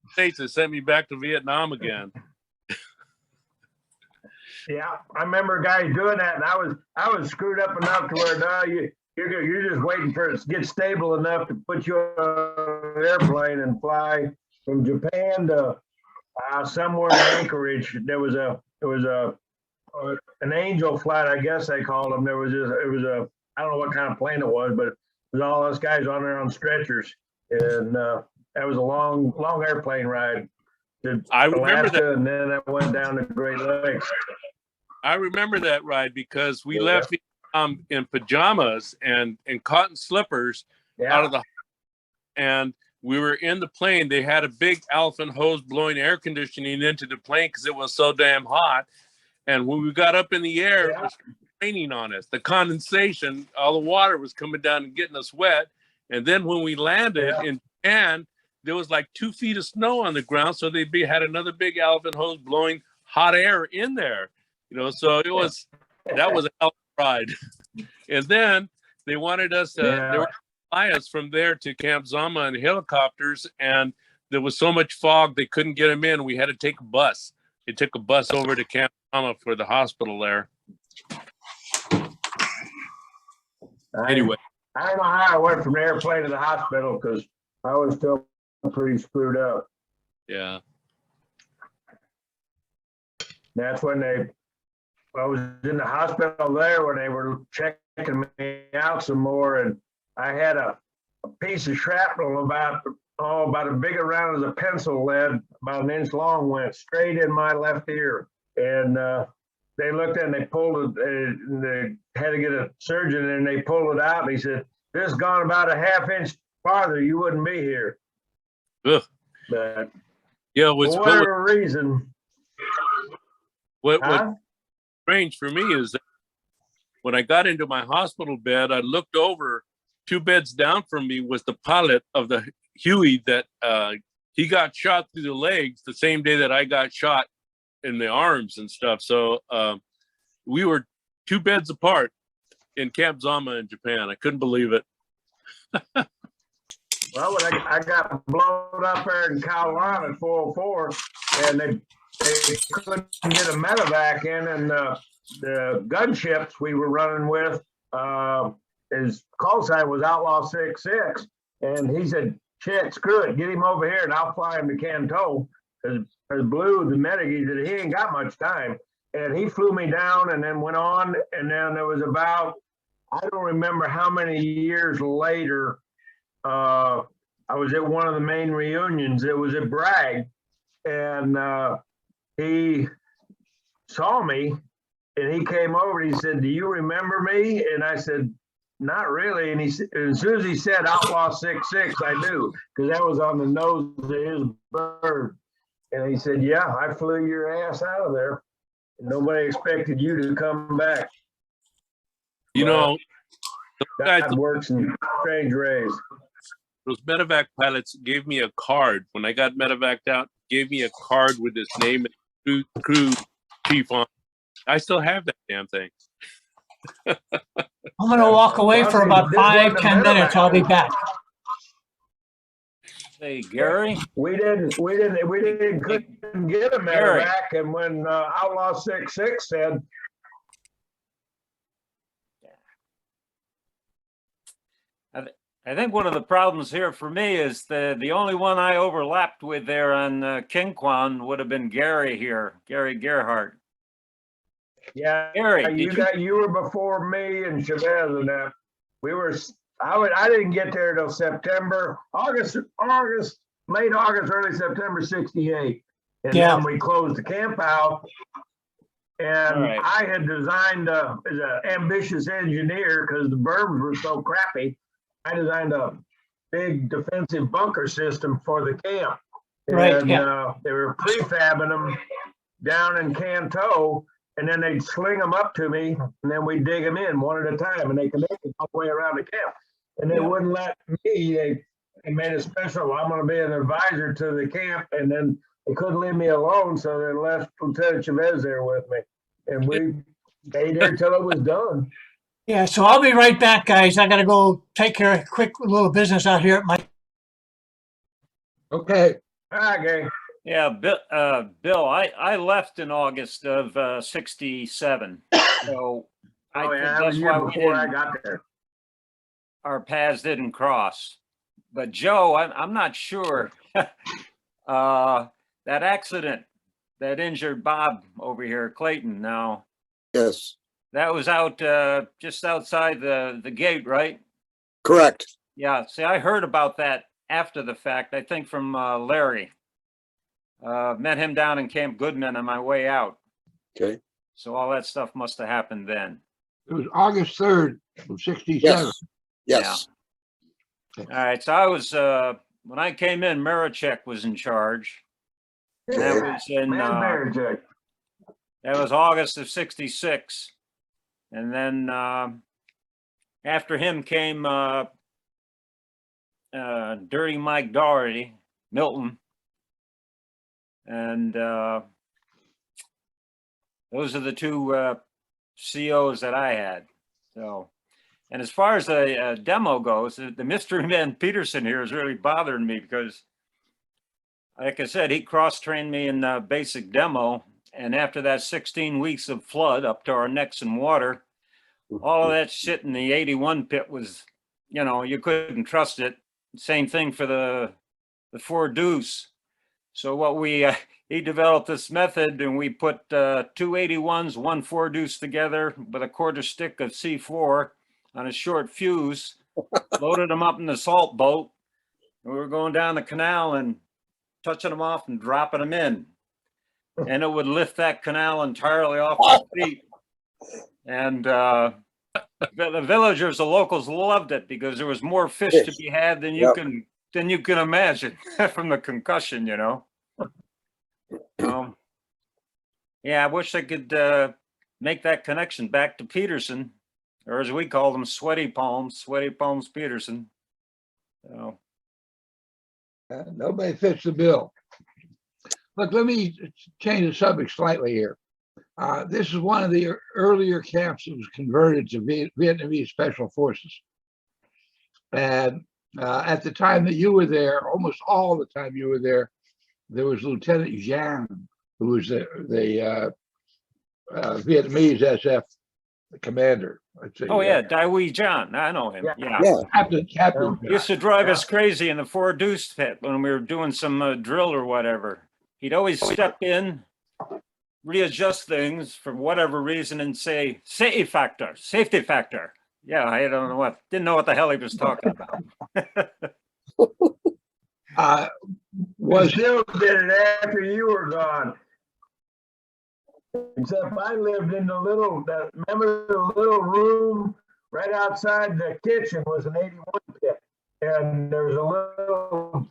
the States, they sent me back to Vietnam again. Yeah, I remember guys doing that, and I was screwed up enough to where no, you're just waiting for it to get stable enough to put you on an airplane and fly from Japan to somewhere in Anchorage. There was an Angel flight, I guess they called them. It was a I don't know what kind of plane it was, but it was all us guys on there on stretchers, and that was a long airplane ride. I remember that, and then I went down to Great Lakes. I remember that ride because we left in pajamas and cotton slippers out of the, and we were in the plane. They had a big elephant hose blowing air conditioning into the plane because it was so damn hot. And when we got up in the air, it was raining on us. The condensation, all the water was coming down and getting us wet. And then when we landed in Japan, there was like 2 feet of snow on the ground. So they had another big elephant hose blowing hot air in there. So that was a hell of a ride. And then they wanted us to they were fly us from there to Camp Zama in helicopters, and there was so much fog they couldn't get them in. We had to take a bus. They took a bus over to Camp Zama for the hospital there. Anyway, I don't know how I went from the airplane to the hospital because I was still pretty screwed up. Yeah. That's when I was in the hospital there when they were checking me out some more, and I had a piece of shrapnel about as big around as a pencil lead, about 1 inch long, went straight in my left ear. And they looked at it and they pulled it, and they had to get a surgeon, and they pulled it out. And he said, "This has gone about a 1/2 inch farther, you wouldn't be here." Ugh. But for whatever reason. What strange for me is that when I got into my hospital bed, I looked over 2 beds down from me was the pilot of the Huey that he got shot through the legs the same day that I got shot in the arms and stuff. So we were 2 beds apart in Camp Zama in Japan. I couldn't believe it. Well, when I got blown up there in Colorado at 404, and they couldn't get a medevac in, and the gunships we were running with, his call sign was Outlaw 66, and he said, "Shit, screw it, get him over here and I'll fly him to Canto." as Blue, the medic, he said he ain't got much time. And he flew me down and then went on. And then there was about, I don't remember how many years later, I was at one of the main reunions. It was at Bragg. And he saw me and he came over and he said, "Do you remember me?" And I said, "Not really." And as soon as he said Outlaw 66, I knew, because that was on the nose of his bird. And he said, "Yeah, I flew your ass out of there. Nobody expected you to come back." You know, God works in strange ways. those medevac pilots gave me a card when I got medevaced out. Gave me a card with his name and crew chief on. I still have that damn thing. I'm gonna walk away for about 5-10 minutes. I'll be back. Hey, Gary? We couldn't get a medevac, and when Outlaw 66 said, I think one of the problems here for me is the only one I overlapped with there on King Quan would have been Gary here, Gary Gerhardt. "Yeah, Gary, you were before me and Chavez and that. We were. I didn't get there till September, late August, early September '68, and Yeah. then we closed the camp out. And Right. I had designed as an ambitious engineer, because the berms were so crappy. I designed a big defensive bunker system for the camp. Right, And they were prefabbing them down in Canto, and then they'd sling them up to me, and then we'd dig them in one at a time, and they connected all the way around the camp. And they wouldn't let me, they made a special, I'm gonna be an advisor to the camp, and then they couldn't leave me alone, so they left Lieutenant Chavez there with me. And we stayed there till it was done. Yeah, so I'll be right back, guys. I gotta go take care of quick little business out here at my. Okay, All right, Gary. Yeah, Bill, I left in August of '67, so I Oh, think yeah, that was that's a year why before I got there. our paths didn't cross. But Joe, I'm not sure. That accident that injured Bob over here, Clayton. Now Yes, that was out just outside the gate, right? correct. Yeah. See, I heard about that after the fact. I think from Larry. Met him down in Camp Goodman on my way out. Okay. So all that stuff must have happened then. it was August 3rd of '67. Yes, yes. All right. So I was when I came in, Marichek was in charge. And that Okay. was in Man, Marichek. that was August of '66. And then after him came Dirty Mike Doherty, Milton. And those are the two COs that I had. So, and as far as the demo goes, the mystery man Peterson here is really bothering me because, like I said, he cross-trained me in basic demo. And after that 16 weeks of flood up to our necks in water, all of that shit in the 81 pit was, you couldn't trust it. Same thing for the 4 deuce. So what he developed this method, and we put 2 81s, 1 4 deuce together with a quarter stick of C4 on a short fuse, loaded them up in the salt boat. And we were going down the canal and touching them off and dropping them in. And it would lift that canal entirely off the feet. And the villagers, the locals loved it because there was more fish to be had than you can imagine from the concussion, Yeah, I wish I could make that connection back to Peterson, or as we call them, Sweaty Palms Peterson. So, Nobody fits the bill. Look, let me change the subject slightly here. This is one of the earlier camps that was converted to Vietnamese Special Forces. And at the time that you were there, almost all the time you were there was Lieutenant Giang, who was the Vietnamese SF commander. oh yeah, Dai Hui John, I know him. Yeah. Captain. He used to drive us crazy in the 4 deuce pit when we were doing some drill or whatever. he'd always step in, readjust things for whatever reason and say, safety factor. Yeah, I don't know what, didn't know what the hell he was talking about. Was Still did it after you were gone. Except I lived in the remember the little room right outside the kitchen was an 81 pit. And there was a little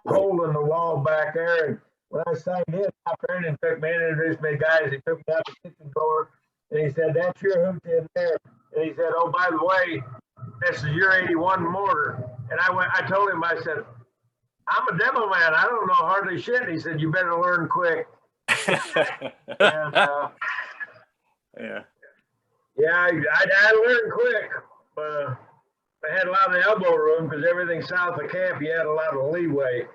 hole in the wall back there. And when I signed in, Brandon took me in and introduced me to guys. He took me out the kitchen door and he said, "That's your hoot in there." And he said, "Oh, by the way, this is your 81 mortar." And I told him, I said, "I'm a demo man. I don't know hardly shit." And he said, "You better learn quick." And, I learned quick. I had a lot of elbow room because everything south of camp, you had a lot of leeway.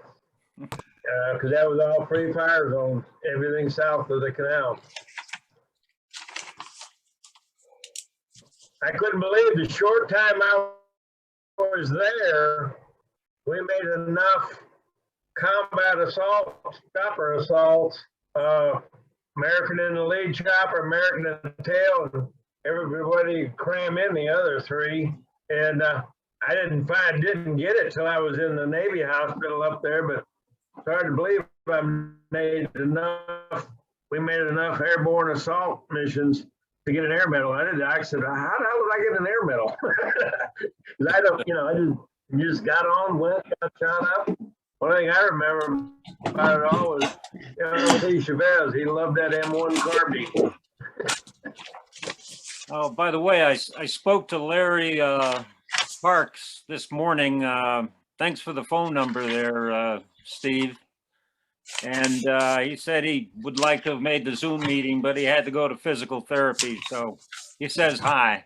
Because that was all free fire zone, everything south of the canal. I couldn't believe the short time I was there, we made enough combat assaults, chopper assaults, American in the lead chopper, American in the tail, and everybody cram in the other three. And I didn't get it till I was in the Navy hospital up there, but it's hard to believe we made enough airborne assault missions to get an air medal. I said, how the hell did I get an air medal? Because I just got on, went, got shot up. One thing I remember about it all was, T. Chavez, he loved that M1 carbine. Oh, by the way, I spoke to Larry Parks this morning. Thanks for the phone number there, Steve. And he said he would like to have made the Zoom meeting, but he had to go to physical therapy. So he says hi.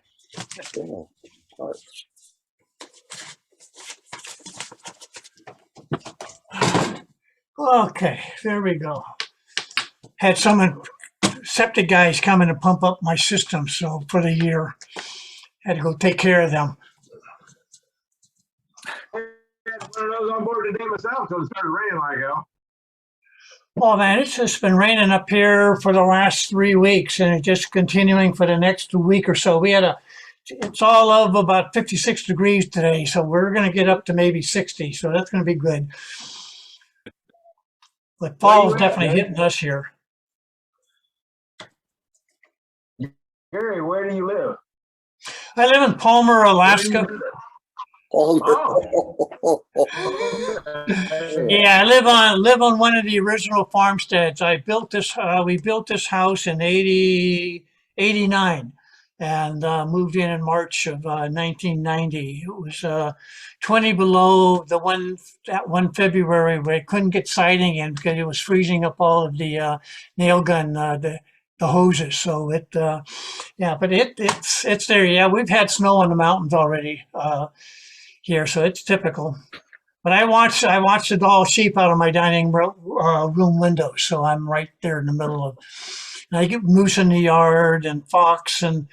Okay, there we go. Had some septic guys coming to pump up my system, so for the year, had to go take care of them. I had one of those on board today myself until it started raining like hell. Oh man, it's just been raining up here for the last 3 weeks, and it's just continuing for the next week or so. It's all of about 56 degrees today, so we're going to get up to maybe 60, so that's going to be good. But fall's definitely hitting us here. Gary, where do you live? I live in Palmer, Alaska. Oh. Yeah, I live on one of the original farmsteads. We built this house in 89 and moved in March of 1990. It was 20 below that one February where I couldn't get siding in because it was freezing up all of the nail gun, the hoses. So but it's there. Yeah, we've had snow on the mountains already here, so it's typical. But I watch the Dall sheep out of my dining room window, so I'm right there in the middle of. And I get moose in the yard and fox, and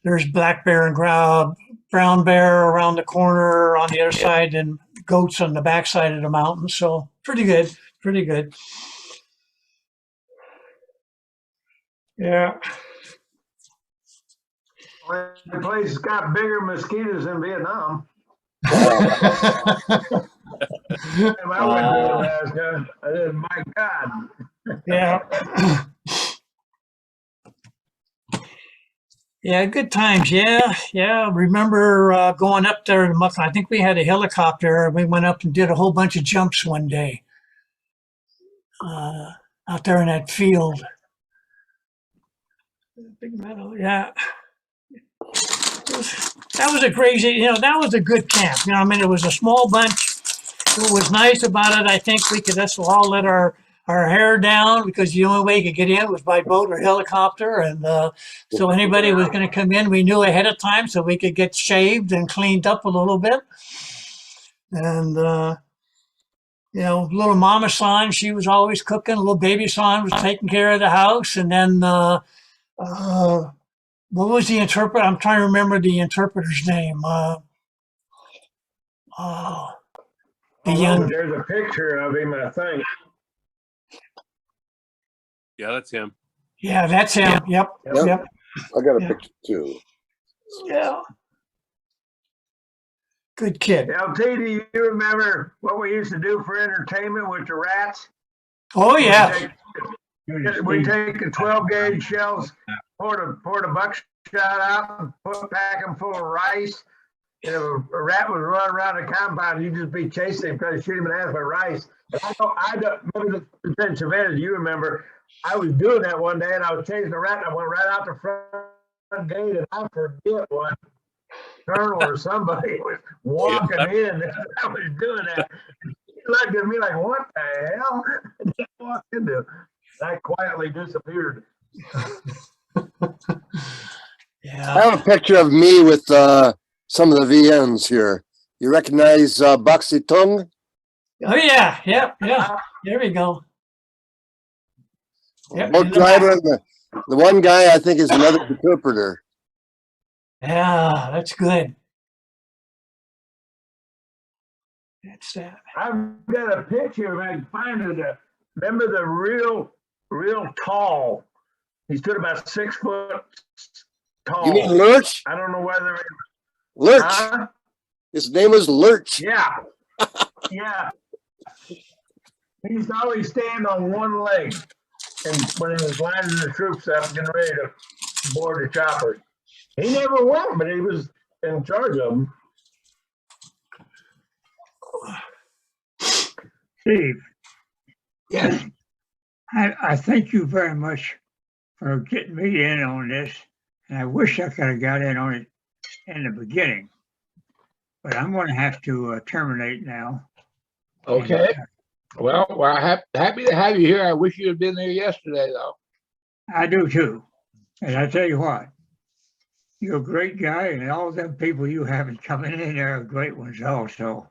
there's black bear and brown bear around the corner on the other side, and goats on the back side of the mountain. So pretty good, pretty good. Yeah. Well, the place has got bigger mosquitoes than Vietnam. I went to Alaska. I said, my God. Yeah. Yeah, good times. Yeah. Remember going up there. I think we had a helicopter. We went up and did a whole bunch of jumps one day out there in that field. Big meadow, yeah. That was a crazy, that was a good camp. I mean, it was a small bunch. What was nice about it, I think we could just all let our hair down because the only way you could get in was by boat or helicopter. And so anybody was going to come in, we knew ahead of time so we could get shaved and cleaned up a little bit. And, little mama San, she was always cooking. Little baby San was taking care of the house. And then, what was the interpreter? I'm trying to remember the interpreter's name. There's a picture of him, I think. Yeah, that's him. Yeah, that's him. Yep. Yep. Yep. I got a Yeah. picture too. Yeah. Good kid. LT, do you remember what we used to do for entertainment with the rats? Oh, yeah. We take the 12 gauge shells, pour the buckshot out, and pack them full of rice. And if a rat would run around the compound, you'd just be chasing him, trying to shoot him in the ass with rice. And I don't remember the Savannah, you remember, I was doing that one day and I was chasing the rat and I went right out the front gate and I forget what colonel or somebody was walking in as I was doing that. He looked at me like, what the hell? I just walked into. I quietly disappeared. Yeah. I have a picture of me with some of the VNs here. You recognize Baxi Tung? Oh, yeah. Yep. Yeah. There we go. Yep. Boat driver. The one guy I think is another interpreter. Yeah, that's good. That's that. I've got a picture, if I can find it. Remember the real tall. He stood about 6 foot tall. You mean Lurch? I don't know whether Lurch. Huh? His name was Lurch. Yeah. Yeah. He used to always stand on one leg. And when he was lining the troops up, getting ready to board the choppers. He never went, but he was in charge of them. Steve, Yes, I thank you very much for getting me in on this. And I wish I could have got in on it in the beginning. But I'm going to have to terminate now. okay. Well, we're happy to have you here. I wish you had been there yesterday, though. I do too. And I tell you what, you're a great guy, and all them people you have coming in there are great ones also.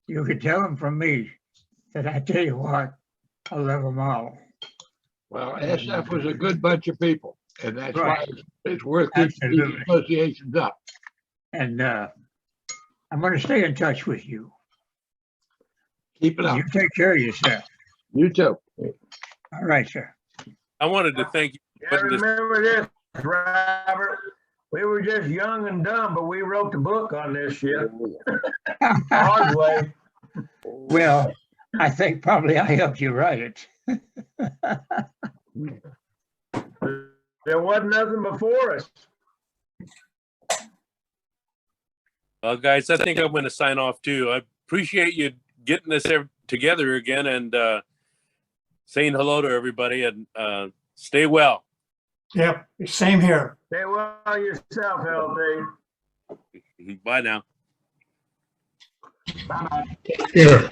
You could tell them from me that I tell you what, I love them all. Well, SF was a good bunch of people, and that's why Right. it's worth keeping these Absolutely. associations up. And I'm going to stay in touch with you. Keep it up. You take care of yourself. You too. All right, sir. I wanted to thank you. Yeah, remember this, Robert. We were just young and dumb, but we wrote the book on this shit. Hard way. Well, I think probably I helped you write it. There wasn't nothing before us. Well, guys, I think I'm going to sign off too. I appreciate you getting us together again and saying hello to everybody, and stay well. Yep. Same here. Stay well yourself, LT. Bye now. Bye-bye. Yeah.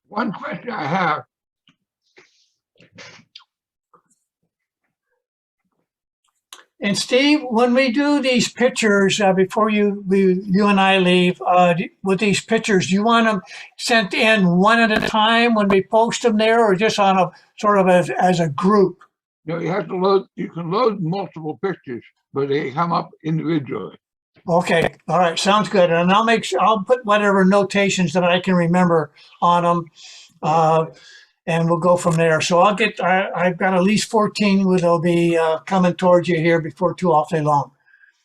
One question I have. And Steve, when we do these pictures, before you and I leave, with these pictures, do you want them sent in one at a time when we post them there, or just on a sort of as a group? You have to load, you can load multiple pictures, but they come up individually. Okay, all right, sounds good. And I'll make sure, I'll put whatever notations that I can remember on them, and we'll go from there. So I've got at least 14 that'll be coming towards you here before too awfully long.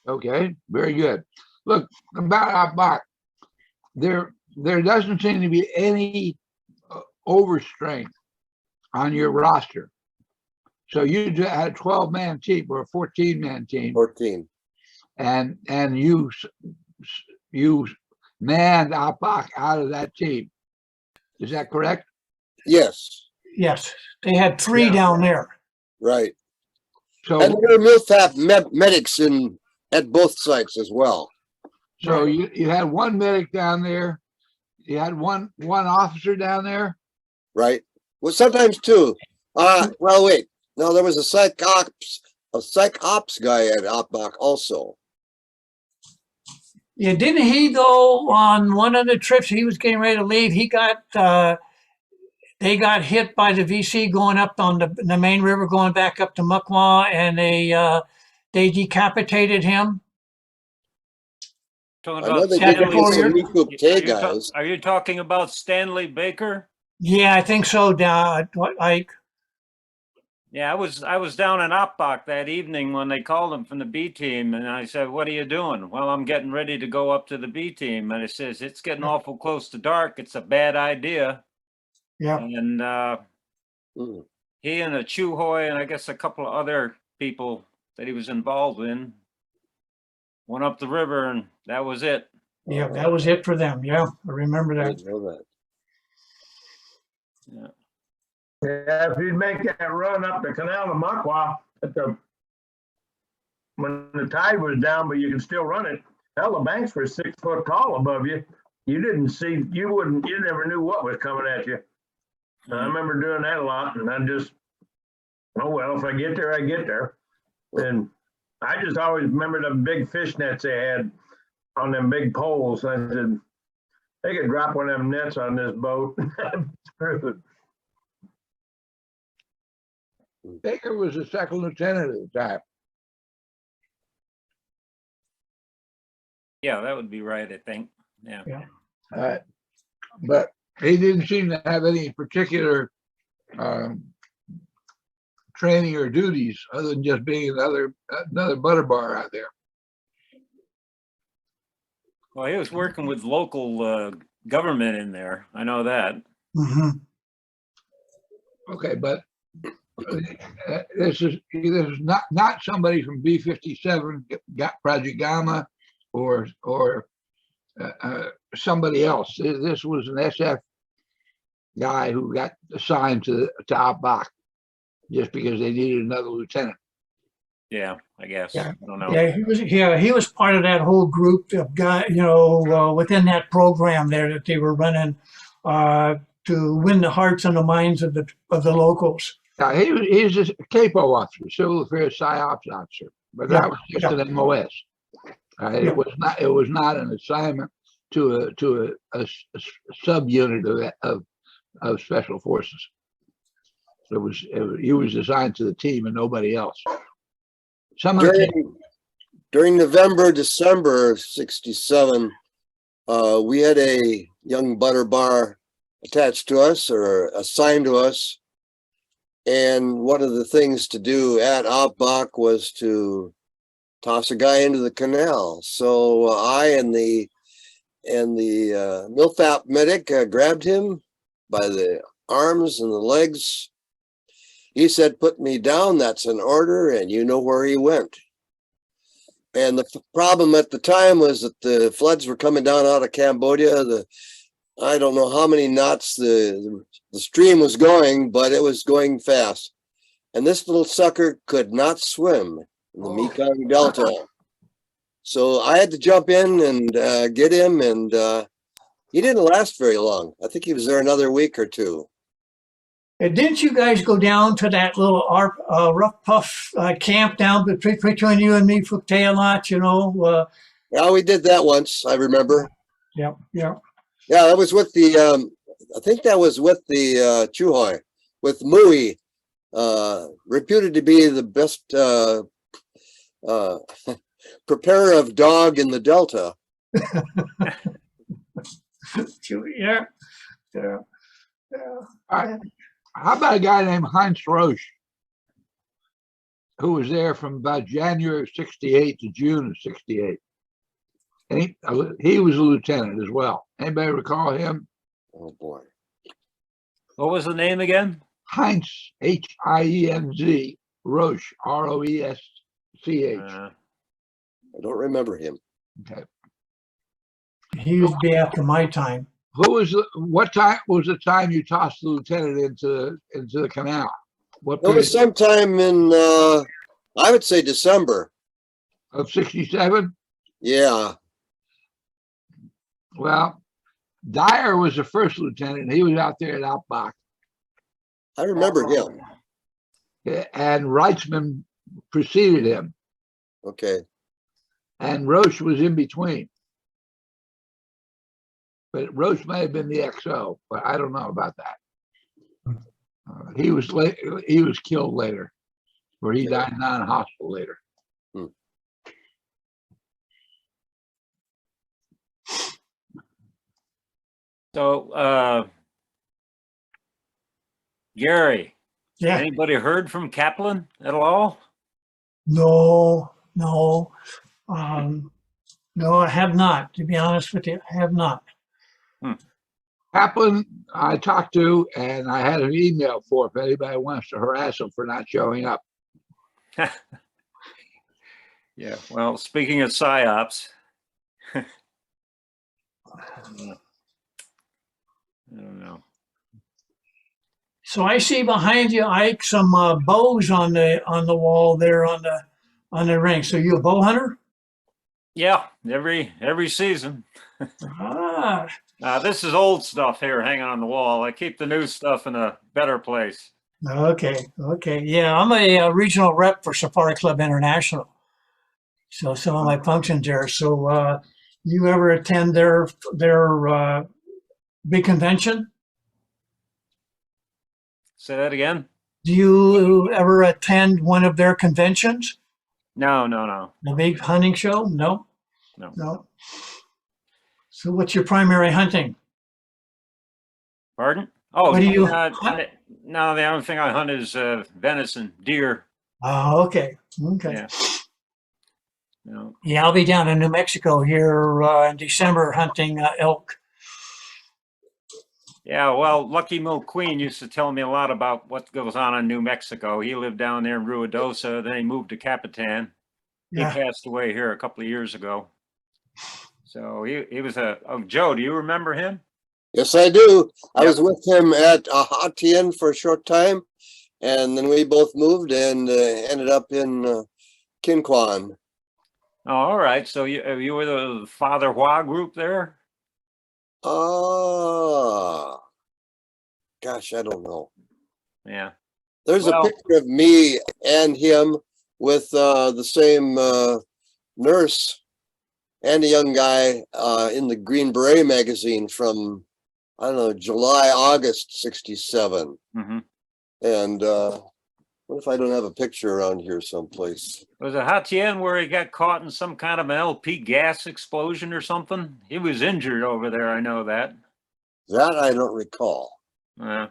Okay, very good. Look, about our bot, there doesn't seem to be any overstrength on your roster. So you just had a 12-man team or a 14-man team. 14. And you manned Outback out of that team. Is that correct? Yes, Yes, they had 3 Yeah. down there. right. So And there were MILFAP medics at both sites as well. so you had one medic down there. You had one officer down there. Right. Well, sometimes two. Well, wait. No, there was a psych ops guy at Outback also. Yeah, didn't he go on one of the trips? He was getting ready to leave. He got they got hit by the VC going up on the main river, going back up to Muckwa, and they decapitated him. Talking I know about they did Stanley. before some you- Coupe guys. Are you talking about Stanley Baker? Yeah, I think so, Ike. Yeah, I was down in Oppach that evening when they called him from the B team, and I said, "What are you doing?" "Well, I'm getting ready to go up to the B team," and it says it's getting awful close to dark. It's a bad idea. Yeah. And Hmm. he and a Chuhoy and I guess a couple of other people that he was involved in went up the river, and that was it. Yeah, that was it for them. Yeah, I remember I that. didn't know that. Yeah. Yeah, if you'd make that run up the canal to Muckwa when the tide was down, but you can still run it. Hell, the banks were 6 foot tall above you. You never knew what was coming at you. And I remember doing that a lot, and I just, oh, well, if I get there, I get there. And I just always remember the big fish nets they had on them big poles. I said, they could drop one of them nets on this boat. Screwed. Baker was a second lieutenant at the time. Yeah, that would be right, I think. Yeah. But he didn't seem to have any particular training or duties other than just being another butter bar out there. Well, he was working with local government in there. I know that. Mhm. Okay, but this is not somebody from B-57 got Project Gamma or somebody else. This was an SF guy who got assigned to Outback just because they needed another lieutenant. Yeah, I guess. Yeah. I don't know. Yeah, he was part of that whole group of guys, within that program there that they were running to win the hearts and the minds of the locals. Now, he's a capo officer, civil affairs psyops officer, but that was just an MOS. It was not an assignment to a subunit of special forces. He was assigned to the team and nobody else. During November, December of '67, we had a young butter bar attached to us or assigned to us. And one of the things to do at Outback was to toss a guy into the canal. So I and the MILFAP medic grabbed him by the arms and the legs. He said, "Put me down, that's an order," and you know where he went. And the problem at the time was that the floods were coming down out of Cambodia. I don't know how many knots the stream was going, but it was going fast. And this little sucker could not swim in the Mekong Delta. So I had to jump in and get him, and he didn't last very long. I think he was there another week or two. And didn't you guys go down to that little rough puff camp down between you and me, Fuktay, a lot, Yeah, we did that once, I remember. Yeah. Yeah, that was with the, I think that was with the Chuhoy, with Mui, reputed to be the best preparer of dog in the Delta. Yeah. How about a guy named Heinz Roche, who was there from about January of '68 to June of '68? And he was a lieutenant as well. Anybody recall him? Oh boy. What was the name again? Heinz, H-I-E-N-Z, Roche, R-O-E-S-C-H. I don't remember him. Okay. He used to be after my time. What time was the time you tossed the lieutenant into the canal? What It was sometime in, I would say December. Of '67? Yeah. Well, Dyer was the first lieutenant. He was out there at Outback. I remember him. And Reitzman preceded him. Okay. And Roche was in between. But Roche may have been the XO, but I don't know about that. He was killed later, or he died in a hospital later. So, Gary, Yeah. anybody heard from Kaplan at all? No, no. No, I have not. To be honest with you, I have not. Kaplan, I talked to, and I had an email for if anybody wants to harass him for not showing up. Yeah, well, speaking of psyops. I don't know. So I see behind you, Ike, some bows on the wall there on the ring. So you a bow hunter? Yeah, every season. Ah, This is old stuff here hanging on the wall. I keep the new stuff in a better place. okay, okay. Yeah, I'm a regional rep for Safari Club International. So some of my functions there. So you ever attend their big convention? Say that again? Do you ever attend one of their conventions? No, no, no. The big hunting show? No, No. no. So what's your primary hunting? Pardon? Oh, What do you no, hunt? no, the only thing I hunt is venison, deer. Oh, okay, okay. Yeah. No. Yeah, I'll be down in New Mexico here in December hunting elk. Yeah, well, Lucky Mill Queen used to tell me a lot about what goes on in New Mexico. He lived down there in Ruidosa, then he moved to Capitan. Yeah. He passed away here a couple of years ago. So he was Joe, do you remember him? Yes, I do. I Yep. was with him at Ahatian for a short time, and then we both moved and ended up in Quan. Oh, all right. So you were the Father Hua group there? Ah, gosh, I don't know. Yeah. There's Well- a picture of me and him with the same nurse and a young guy in the Green Beret magazine from, I don't know, July, August, 67. Mm-hmm. And what if I don't have a picture around here someplace? Was it Hatien where he got caught in some kind of an LP gas explosion or something? He was injured over there, I know that. That I don't recall. Hmm.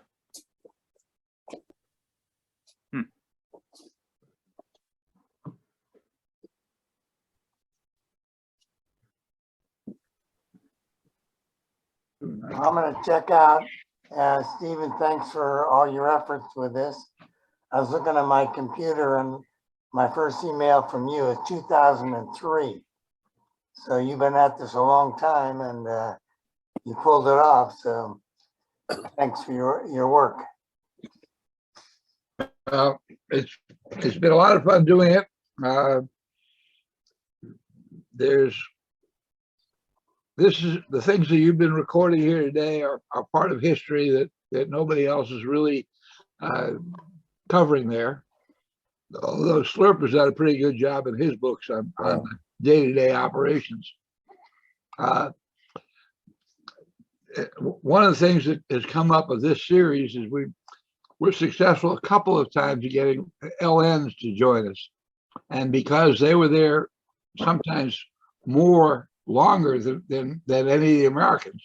I'm gonna check out. Stephen, thanks for all your efforts with this. I was looking at my computer and my first email from you is 2003. So you've been at this a long time and you pulled it off. So thanks for your work. It's been a lot of fun doing it. This is the things that you've been recording here today are part of history that nobody else is really covering there. Although Slurper's done a pretty good job in his books on day-to-day operations. One of the things that has come up of this series is we're successful a couple of times in getting LNs to join us. And because they were there sometimes longer than any of the Americans,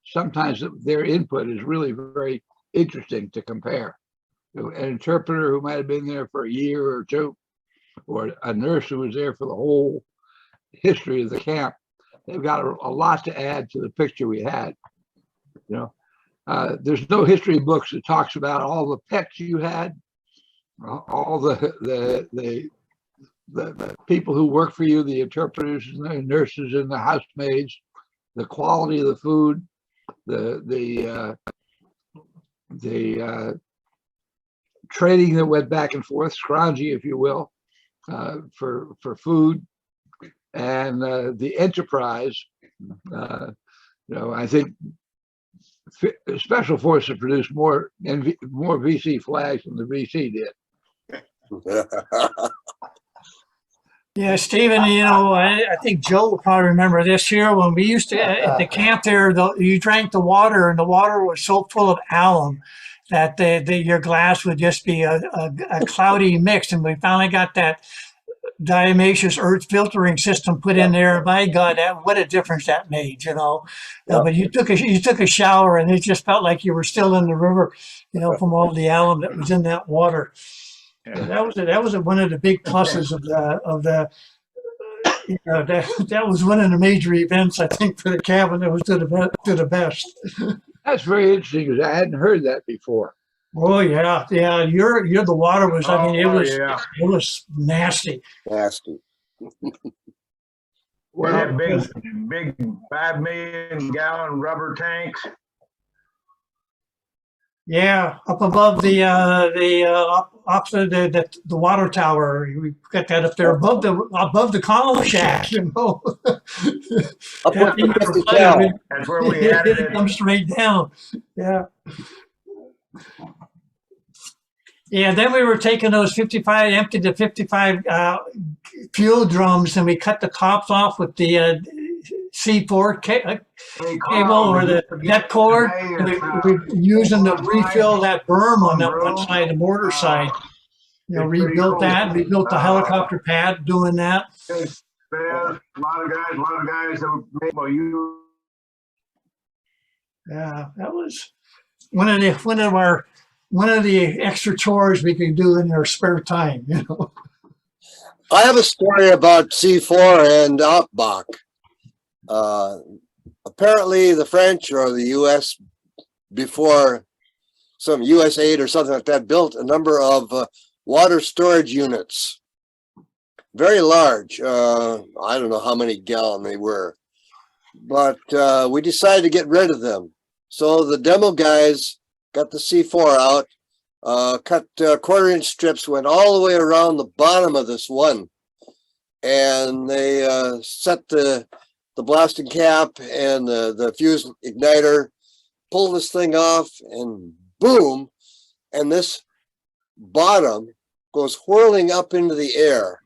sometimes their input is really very interesting to compare. An interpreter who might have been there for a year or two, or a nurse who was there for the whole history of the camp, they've got a lot to add to the picture we had. There's no history books that talks about all the pets you had, all the people who work for you, the interpreters and the nurses and the housemaids, the quality of the food, the trading that went back and forth, scroungy, if you will, for food, and the enterprise. I think Special Forces produced more VC flags than the VC did. Yeah, Stephen, I think Joe will probably remember this year when we used to, at the camp there, you drank the water and the water was so full of alum that your glass would just be a cloudy mix. And we finally got that diatomaceous earth filtering system put in there. By God, what a difference that made, you know. But you took a shower and it just felt like you were still in the river, you know, from all the alum that was in that water. So that was one of the big pluses of the you know, that was one of the major events I think for the cabin that was to the best. That's very interesting because I hadn't heard that before. Oh yeah, yeah. The water was. I mean, Oh, it was nasty. Nasty. They had big 5 million gallon rubber tanks. Yeah, up above the opposite the water tower. We got that up there above the column shack. You know, Up That thing with never the flooded. That's where we had It it. come straight down. Yeah. Yeah, then we were taking those 55, emptied the 55 fuel drums, and we cut the tops off with the C4 cable or the net cord. And we were using to refill that berm on that one side, the mortar side. You know, rebuilt that, rebuilt the helicopter pad doing that. A lot of guys that made you. Yeah, that was one of the extra chores we could do in our spare time, you know. I have a story about C4 and Outback. Apparently the French or the US, before some US aid or something like that, built a number of water storage units. Very large. I don't know how many gallon they were, but we decided to get rid of them. So the demo guys got the C4 out, cut quarter-inch strips, went all the way around the bottom of this one, and they set the blasting cap and the fuse igniter, pulled this thing off, and boom, and this bottom goes whirling up into the air,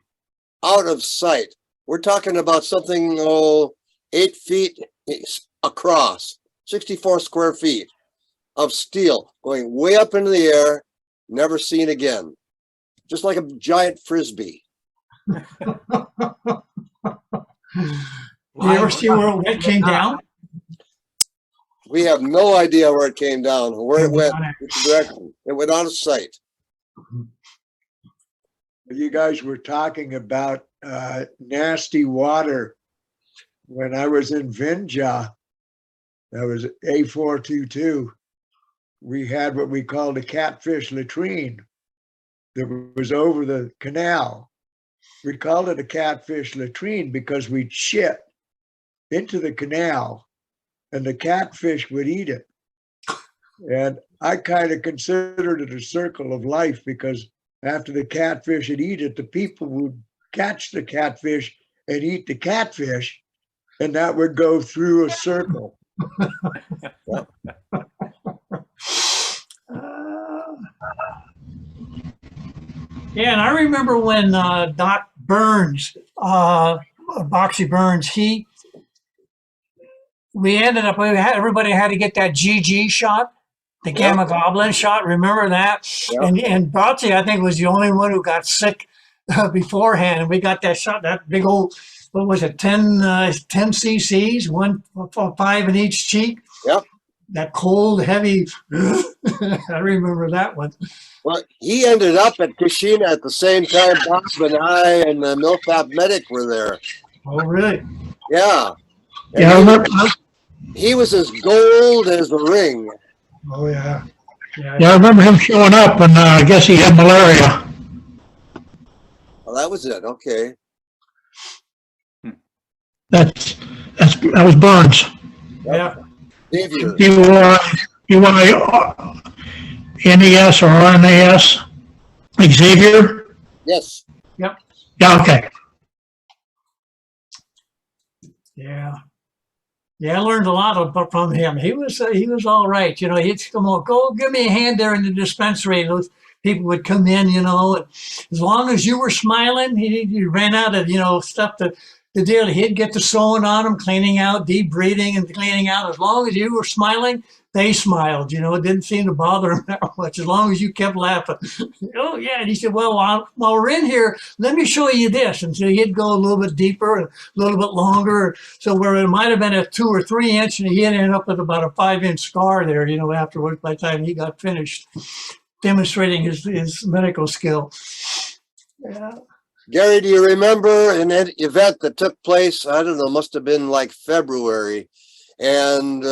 out of sight. We're talking about something 8 feet across, 64 square feet of steel going way up into the air, never seen again. Just like a giant frisbee. Do you ever see where it came down? We have no idea where it came down, where it went, which direction. It went out of sight. You guys were talking about nasty water. When I was in Vinja, that was A-422, we had what we called a catfish latrine that was over the canal. We called it a catfish latrine because we'd shit into the canal and the catfish would eat it. And I kind of considered it a circle of life because after the catfish would eat it, the people would catch the catfish and eat the catfish, and that would go through a circle. Yeah, and I remember when Doc Burns, Boxy Burns, everybody had to get that GG shot, the Gamma Goblin shot. Remember that? Yep. And Boxy, I think, was the only one who got sick beforehand. And we got that shot, that big old, what was it, 10 cc's, 5 in each cheek. Yep. That cold, heavy, I remember that one. Well, he ended up at Kashina at the same time Bob and I and the Milfap medic were there. Oh, really? Yeah. And Yeah, I remember. He was as gold as the ring. Oh, yeah. Yeah, I remember him showing up, and I guess he had malaria. Well, that was it. Okay. That was Burns. Yeah. Xavier. You want NES or RNAS? Xavier? Yes. Yep. Yeah, okay. Yeah. Yeah, I learned a lot from him. He was all right. You know, he'd come on, go give me a hand there in the dispensary. And those people would come in, you know, and as long as you were smiling, he ran out of, you know, stuff to deal. He'd get the sewing on them, cleaning out, deep breathing and cleaning out. As long as you were smiling, they smiled, you know, it didn't seem to bother him that much as long as you kept laughing. Oh yeah. And he said, well, while we're in here, let me show you this. And so he'd go a little bit deeper and a little bit longer. So where it might have been a 2 or 3 inch, and he ended up with about a 5-inch scar there, you know, afterwards by the time he got finished demonstrating his medical skill. Yeah. Gary, do you remember an event that took place? I don't know, must have been like February, and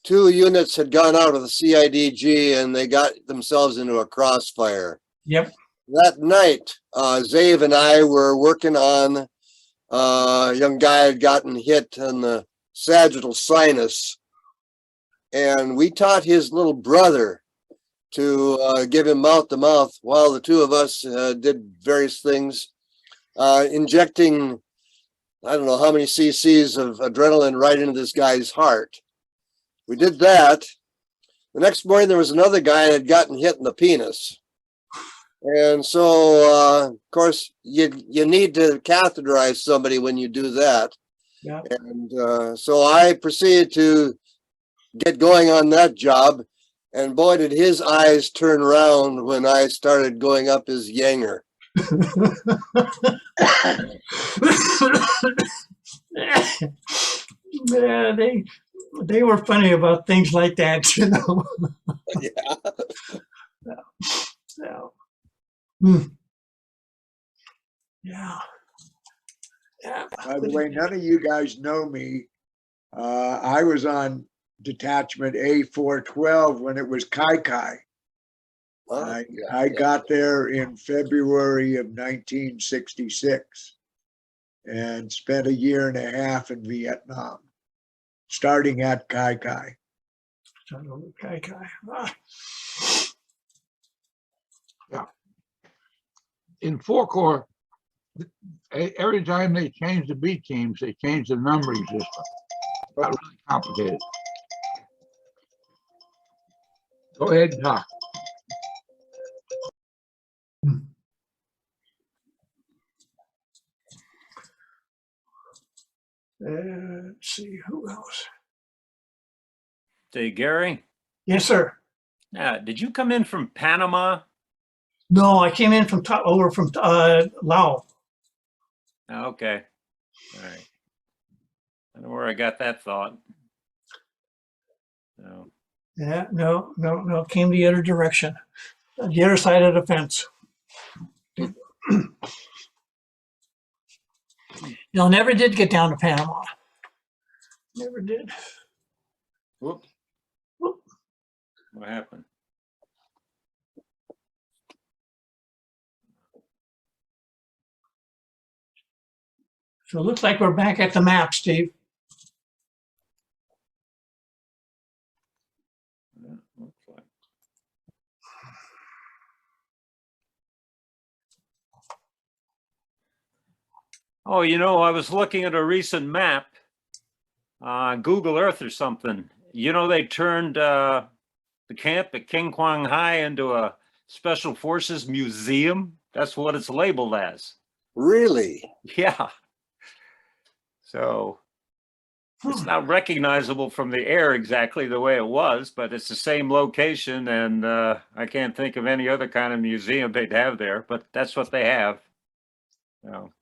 2 units had gone out of the CIDG and they got themselves into a crossfire. Yep. That night, Zave and I were working on a young guy had gotten hit in the sagittal sinus, and we taught his little brother to give him mouth to mouth while the 2 of us did various things, injecting, I don't know how many cc's of adrenaline right into this guy's heart. We did that. The next morning, there was another guy that had gotten hit in the penis. And so, of course, you need to catheterize somebody when you do that. Yeah. And so I proceeded to get going on that job. And boy, did his eyes turn around when I started going up his yanger. Yeah, they were funny about things like that, you know. Yeah. So, yeah. Yeah. By the way, none of you guys know me. I was on detachment A-412 when it was Kai. Oh, I got there in February of 1966 and spent a year and a half in Vietnam, starting at Kai. Yeah. In 4 Corps, every time they change the B teams, they change the numbering system. Got really complicated. Go ahead and talk. Let's see who else. Say, Gary, Yes, sir. did you come in from Panama? No, I came in from over from Laos. Okay. All right. I don't know where I got that thought. No. Yeah, no, came the other direction, the other side of the fence. No, never did get down to Panama. Never did. Whoop. Whoop. What happened? So it looks like we're back at the map, Steve. Yeah, looks like. Oh, you know, I was looking at a recent map on Google Earth or something. You know, they turned the camp at King Kwang High into a Special Forces museum. That's what it's labeled as. Really? Yeah. So it's not recognizable from the air exactly the way it was, but it's the same location. And I can't think of any other kind of museum they'd have there, but that's what they have. So.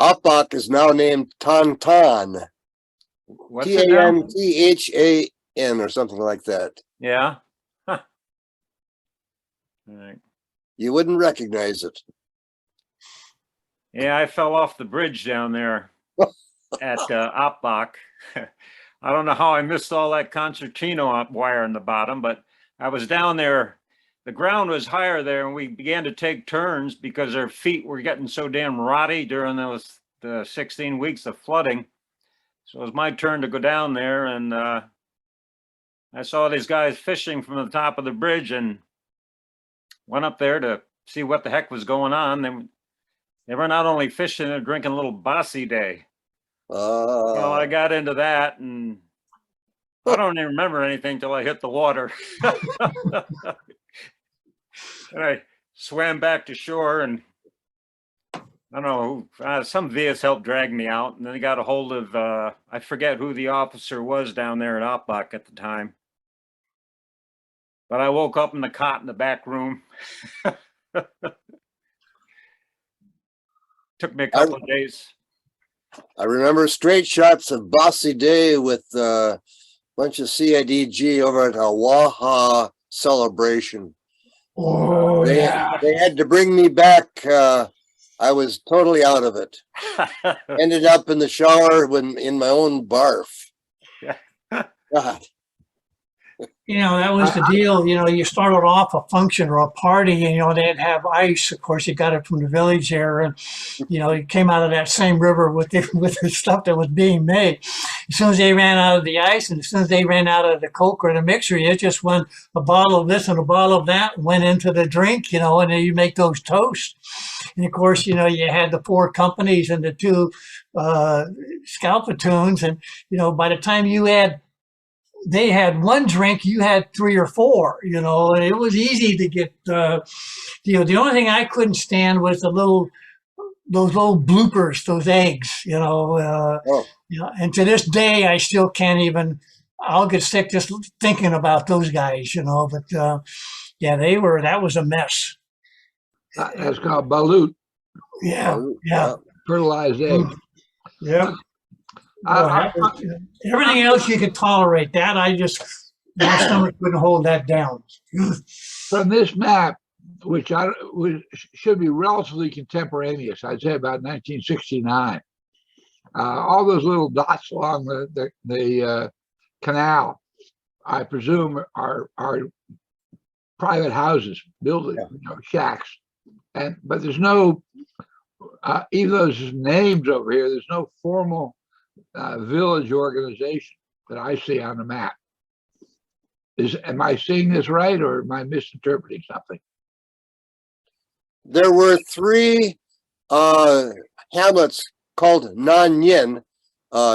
Appak is now named Tantan. What's it now? Tanthan or something like that. Yeah. Huh. All right. You wouldn't recognize it. Yeah, I fell off the bridge down there at Appak. I don't know how I missed all that concertina wire in the bottom, but I was down there. The ground was higher there, and we began to take turns because our feet were getting so damn rotty during the 16 weeks of flooding. So it was my turn to go down there, and I saw these guys fishing from the top of the bridge and went up there to see what the heck was going on. They were not only fishing, they're drinking a little bossy day. Well, I got into that, and I don't even remember anything till I hit the water. And I swam back to shore, and I don't know, some Vias helped drag me out, and then they got a hold of, I forget who the officer was down there at Appak at the time. but I woke up in the cot in the back room. Took me a couple of days. I remember straight shots of Bossy Day with a bunch of CIDG over at a Waha celebration. Oh, yeah. They had to bring me back. I was totally out of it. Ended up in the shower in my own barf. God. You know, that was the deal. You know, you started off a function or a party, and, you know, they'd have ice. Of course, you got it from the village there. And, you know, it came out of that same river with the stuff that was being made. As soon as they ran out of the ice and as soon as they ran out of the Coke or the mixer, it just went a bottle of this and a bottle of that went into the drink, you know, and then you make those toasts. And of course, you know, you had the 4 companies and the 2 scout platoons. And, you know, by the time they had 1 drink, you had 3 or 4, you know, and it was easy to get, you know, the only thing I couldn't stand was those little bloopers, those eggs, you know, you know, and to this day, I still can't even, I'll get sick just thinking about those guys, you know, but yeah, that was a mess. That's called balut, Yeah. Yeah. fertilized egg. Yeah. Everything else you could tolerate. That my stomach couldn't hold that down. From this map, which should be relatively contemporaneous, I'd say about 1969. All those little dots along the canal, I presume, are private houses, buildings, you know, shacks, but there's no, even though there's names over here, there's no formal village organization that I see on the map. Am I seeing this right, or am I misinterpreting something? There were 3 hamlets called Nanyin,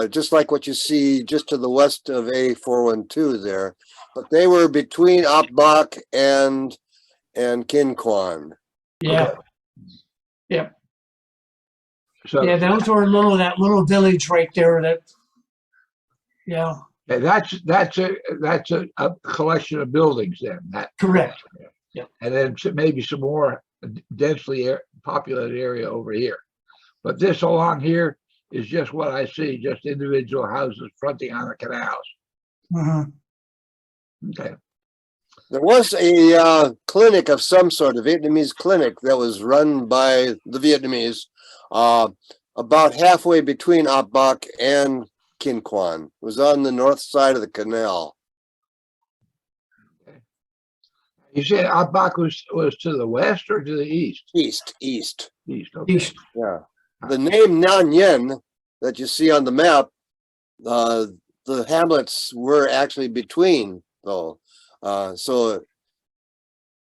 just like what you see just to the west of A-412 there, but they were between Apbach and Kinquan. Yeah. Yeah. So yeah, those were that little village right there. Yeah. That's a collection of buildings then. Correct. Yeah. And then maybe some more densely populated area over here. But this along here is just what I see, just individual houses fronting on the canals. Mm-hmm. Okay. There was a clinic of some sort, a Vietnamese clinic that was run by the Vietnamese about halfway between Apbach and Kinquan. It was on the north side of the canal. Okay. You said Apbach was to the west or to the east? East. Okay. East. Yeah. The name Nan Yen that you see on the map, the hamlets were actually between, though. So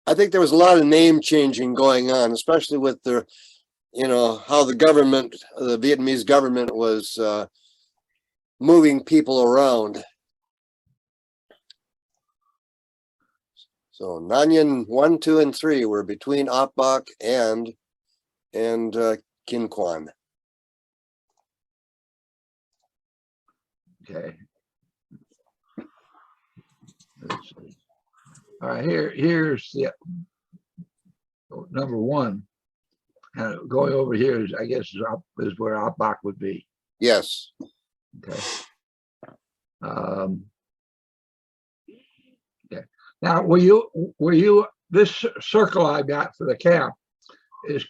I think there was a lot of name changing going on, especially with the, you know, how the Vietnamese government was moving people around. So Nan Yen 1, 2, and 3 were between Apbach and Kinquan. Okay. Let's see. All right, here's the number 1. And going over here is, I guess, is where Apbach would be. Yes. Okay. Okay. Now, were you this circle I got for the camp is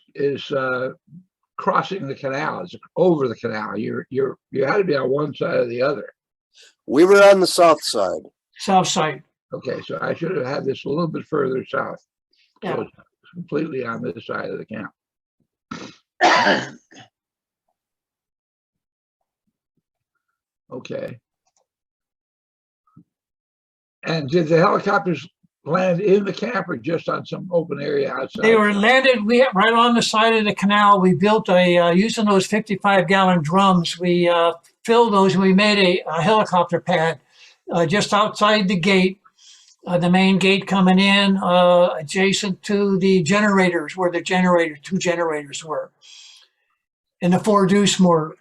crossing the canal, it's over the canal. You had to be on one side or the other. We were on the south side. South side. Okay, so I should have had this a little bit further south. Yeah. So it's completely on this side of the camp. Okay. And did the helicopters land in the camp or just on some open area outside? They were landed right on the side of the canal. We built using those 55-gallon drums. We filled those and we made a helicopter pad just outside the gate, the main gate coming in, adjacent to the generators, where the 2 generators were, and the 4 deuce mortar.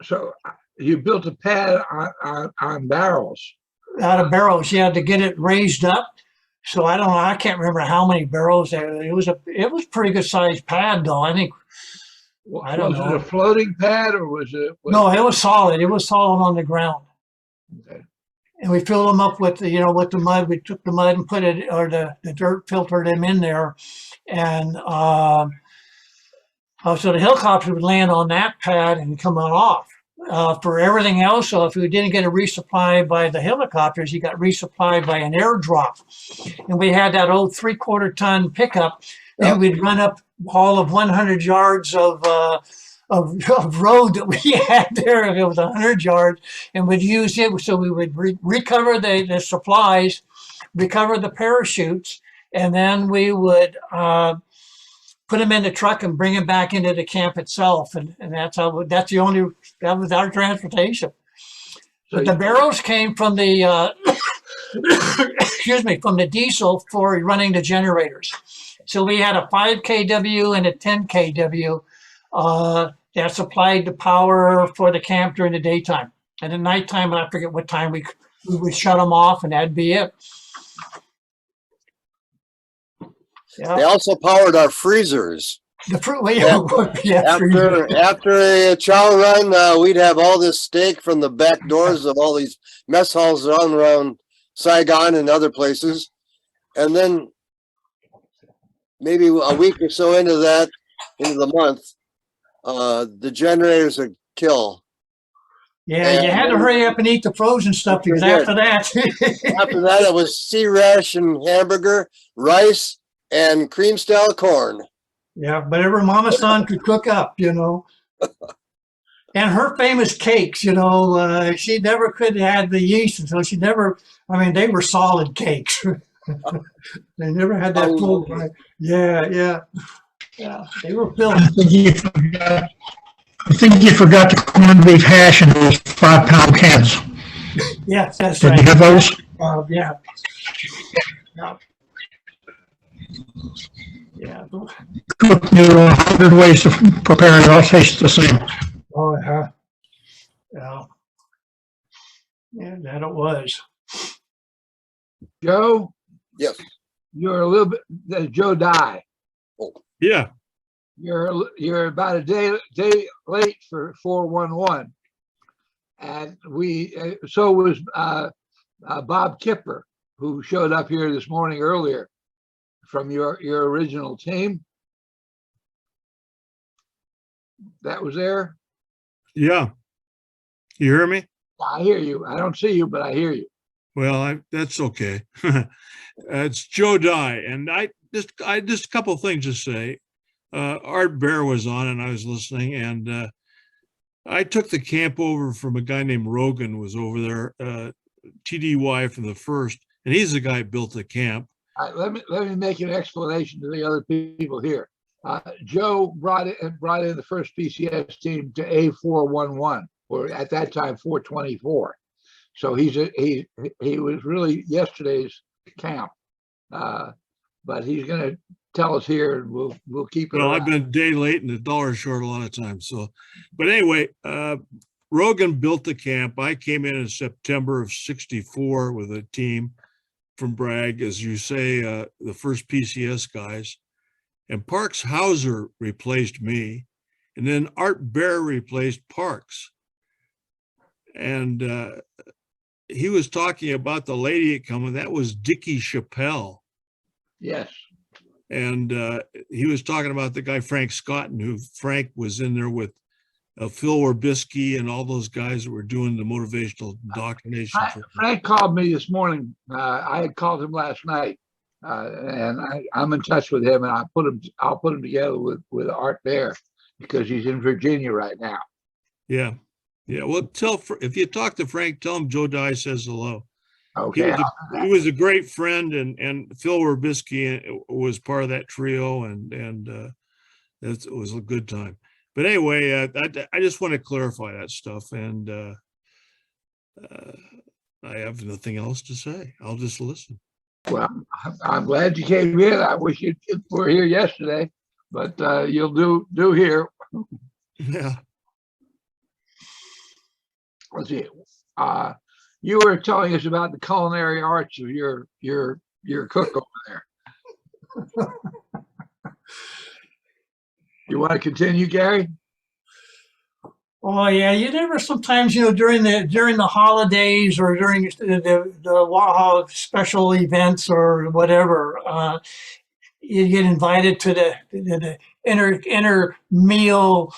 So you built a pad on barrels. out of barrels. You had to get it raised up. So I don't know. I can't remember how many barrels there. It was pretty good sized pad though. I think. I don't Was know. it a floating pad or was it? No, it was solid. It was solid on the ground. Okay. And we filled them up with with the mud. We took the mud and put it, or the dirt, filtered them in there, and so the helicopter would land on that pad and come on off. For everything else, so if we didn't get a resupply by the helicopters, you got resupplied by an airdrop. And we had that old 3/4 ton pickup, and we'd run up all of 100 yards of road that we had there. If it was 100 yards, and we'd use it. So we would recover the supplies, recover the parachutes, and then we would put them in the truck and bring them back into the camp itself. And that was our transportation. But the barrels came from the, excuse me, from the diesel for running the generators. So we had a 5 kW and a 10 kW that supplied the power for the camp during the daytime. And at nighttime, I forget what time we would shut them off, and that'd be it. Yeah. They also powered our freezers. The fruit, After a chow run, we'd have all this steak from the back doors of all these mess halls around Saigon and other places. And then maybe a week or so into the month, the generators would kill. Yeah, and you had to hurry up and eat the frozen stuff because after that. After that, it was sea ration hamburger, rice, and cream style corn. Yeah, whatever Mama San could cook up, And her famous cakes, she never could have the yeast, and so she never, they were solid cakes. They never had that full, right? Yeah, they were filled. I think you forgot the corned beef hash in those 5-pound cans. Yes, that's Did right. you have those? Yeah. Yeah. Cook knew 100 ways to prepare it. All taste the same. Oh, yeah. Yeah, that it was. Joe? Yes. You're a little bit, Joe Dye. Yeah. You're about a day late for 411. And so was Bob Kipper, who showed up here this morning earlier from your original team. That was there? Yeah. You hear me? I hear you. I don't see you, but I hear you. Well, that's okay. It's Joe Dye, and I just a couple of things to say. Art Bear was on, and I was listening, and I took the camp over from a guy named Rogan, was over there, TDY from the first, and he's the guy who built the camp. Let me make an explanation to the other people here. Joe brought in the first PCS team to A-411, or at that time 424. So he was really yesterday's camp, but he's going to tell us here, and we'll keep it. Well, around. I've been a day late and $1 short a lot of times. So, but anyway, Rogan built the camp. I came in September of '64 with a team from Bragg, as you say, the first PCS guys, and Parks Hauser replaced me, and then Art Bear replaced Parks. And he was talking about the lady coming. That was Dickie Chappelle. Yes. And he was talking about the guy, Frank Scotton, who Frank was in there with Phil Orbisky and all those guys that were doing the motivational indoctrination. Frank called me this morning. I had called him last night, and I'm in touch with him, and I'll put him together with Art Bear because he's in Virginia right now. Yeah. Well, if you talk to Frank, tell him Joe Dye says hello. Okay. He was a great friend, and Phil Orbisky was part of that trio, and it was a good time. But anyway, I just want to clarify that stuff, and I have nothing else to say. I'll just listen. Well, I'm glad you came in. I wish you were here yesterday, but you'll do here. Yeah. Let's see. You were telling us about the culinary arts of your cook over there. You want to continue, Gary? Oh yeah, you never sometimes, during the holidays or during the special events or whatever, you get invited to the inner meal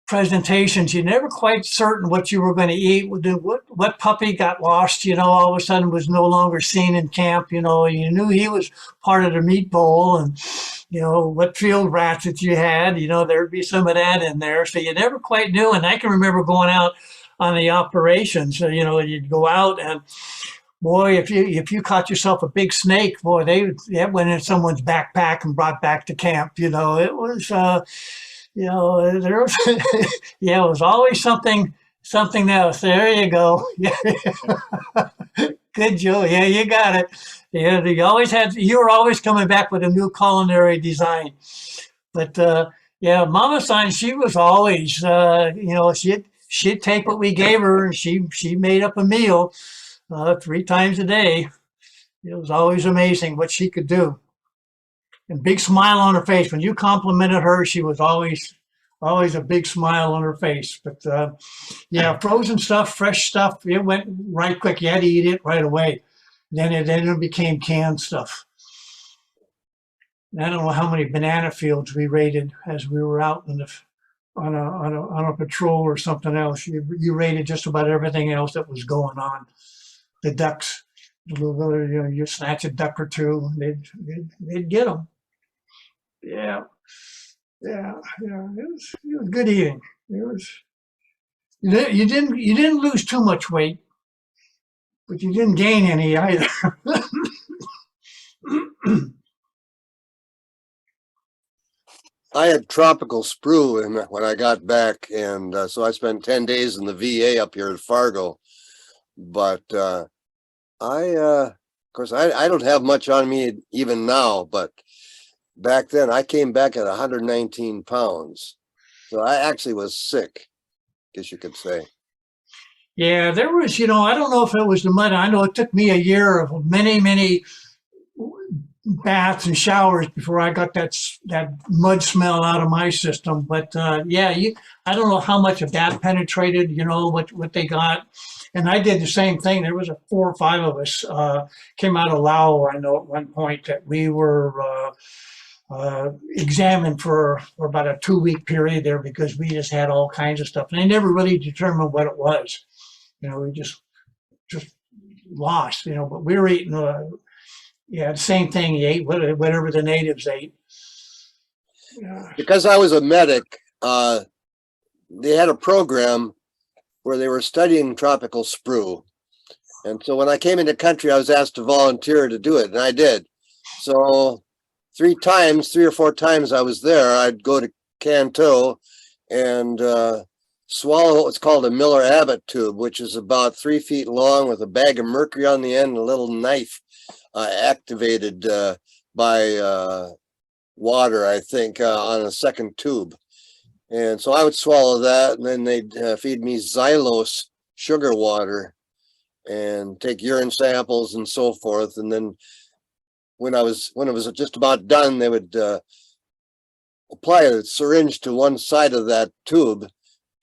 presentations. You're never quite certain what you were going to eat. What puppy got lost, all of a sudden was no longer seen in camp, you knew he was part of the meat bowl, and, what field rats that you had, there'd be some of that in there. So you never quite knew. And I can remember going out on the operations, you'd go out and boy, if you caught yourself a big snake, boy, that went in someone's backpack and brought back to camp. It was, there was, yeah, it was always something else. There you go. Good, Joe. Yeah, you got it. Yeah, you were always coming back with a new culinary design. But yeah, Mama San, she was always, she'd take what we gave her and she made up a meal 3 times a day. It was always amazing what she could do. And big smile on her face. When you complimented her, she was always a big smile on her face. But yeah, frozen stuff, fresh stuff, it went right quick. You had to eat it right away. Then it became canned stuff. And I don't know how many banana fields we raided as we were out on a patrol or something else. You raided just about everything else that was going on. The ducks, you snatch a duck or two, they'd get them. Yeah. It was good eating. You didn't lose too much weight, but you didn't gain any either. I had tropical sprue when I got back, and so I spent 10 days in the VA up here at Fargo. But of course, I don't have much on me even now, but back then I came back at 119 pounds. So I actually was sick, I guess you could say. Yeah, there was, I don't know if it was the mud. I know it took me a year of many baths and showers before I got that mud smell out of my system. But yeah, I don't know how much of that penetrated, what they got. And I did the same thing. There was 4 or 5 of us came out of Lao, I know at one point, that we were examined for about a 2-week period there because we just had all kinds of stuff. And they never really determined what it was. We just lost, but we were eating, the same thing. You ate whatever the natives ate. Because I was a medic, they had a program where they were studying tropical sprue. And so when I came into country, I was asked to volunteer to do it, and I did. So 3 or 4 times I was there, I'd go to Canto and swallow what's called a Miller-Abbott tube, which is about 3 feet long with a bag of mercury on the end and a little knife activated by water, I think, on a second tube. And so I would swallow that, and then they'd feed me xylose sugar water and take urine samples and so forth. And then when it was just about done, they would apply a syringe to one side of that tube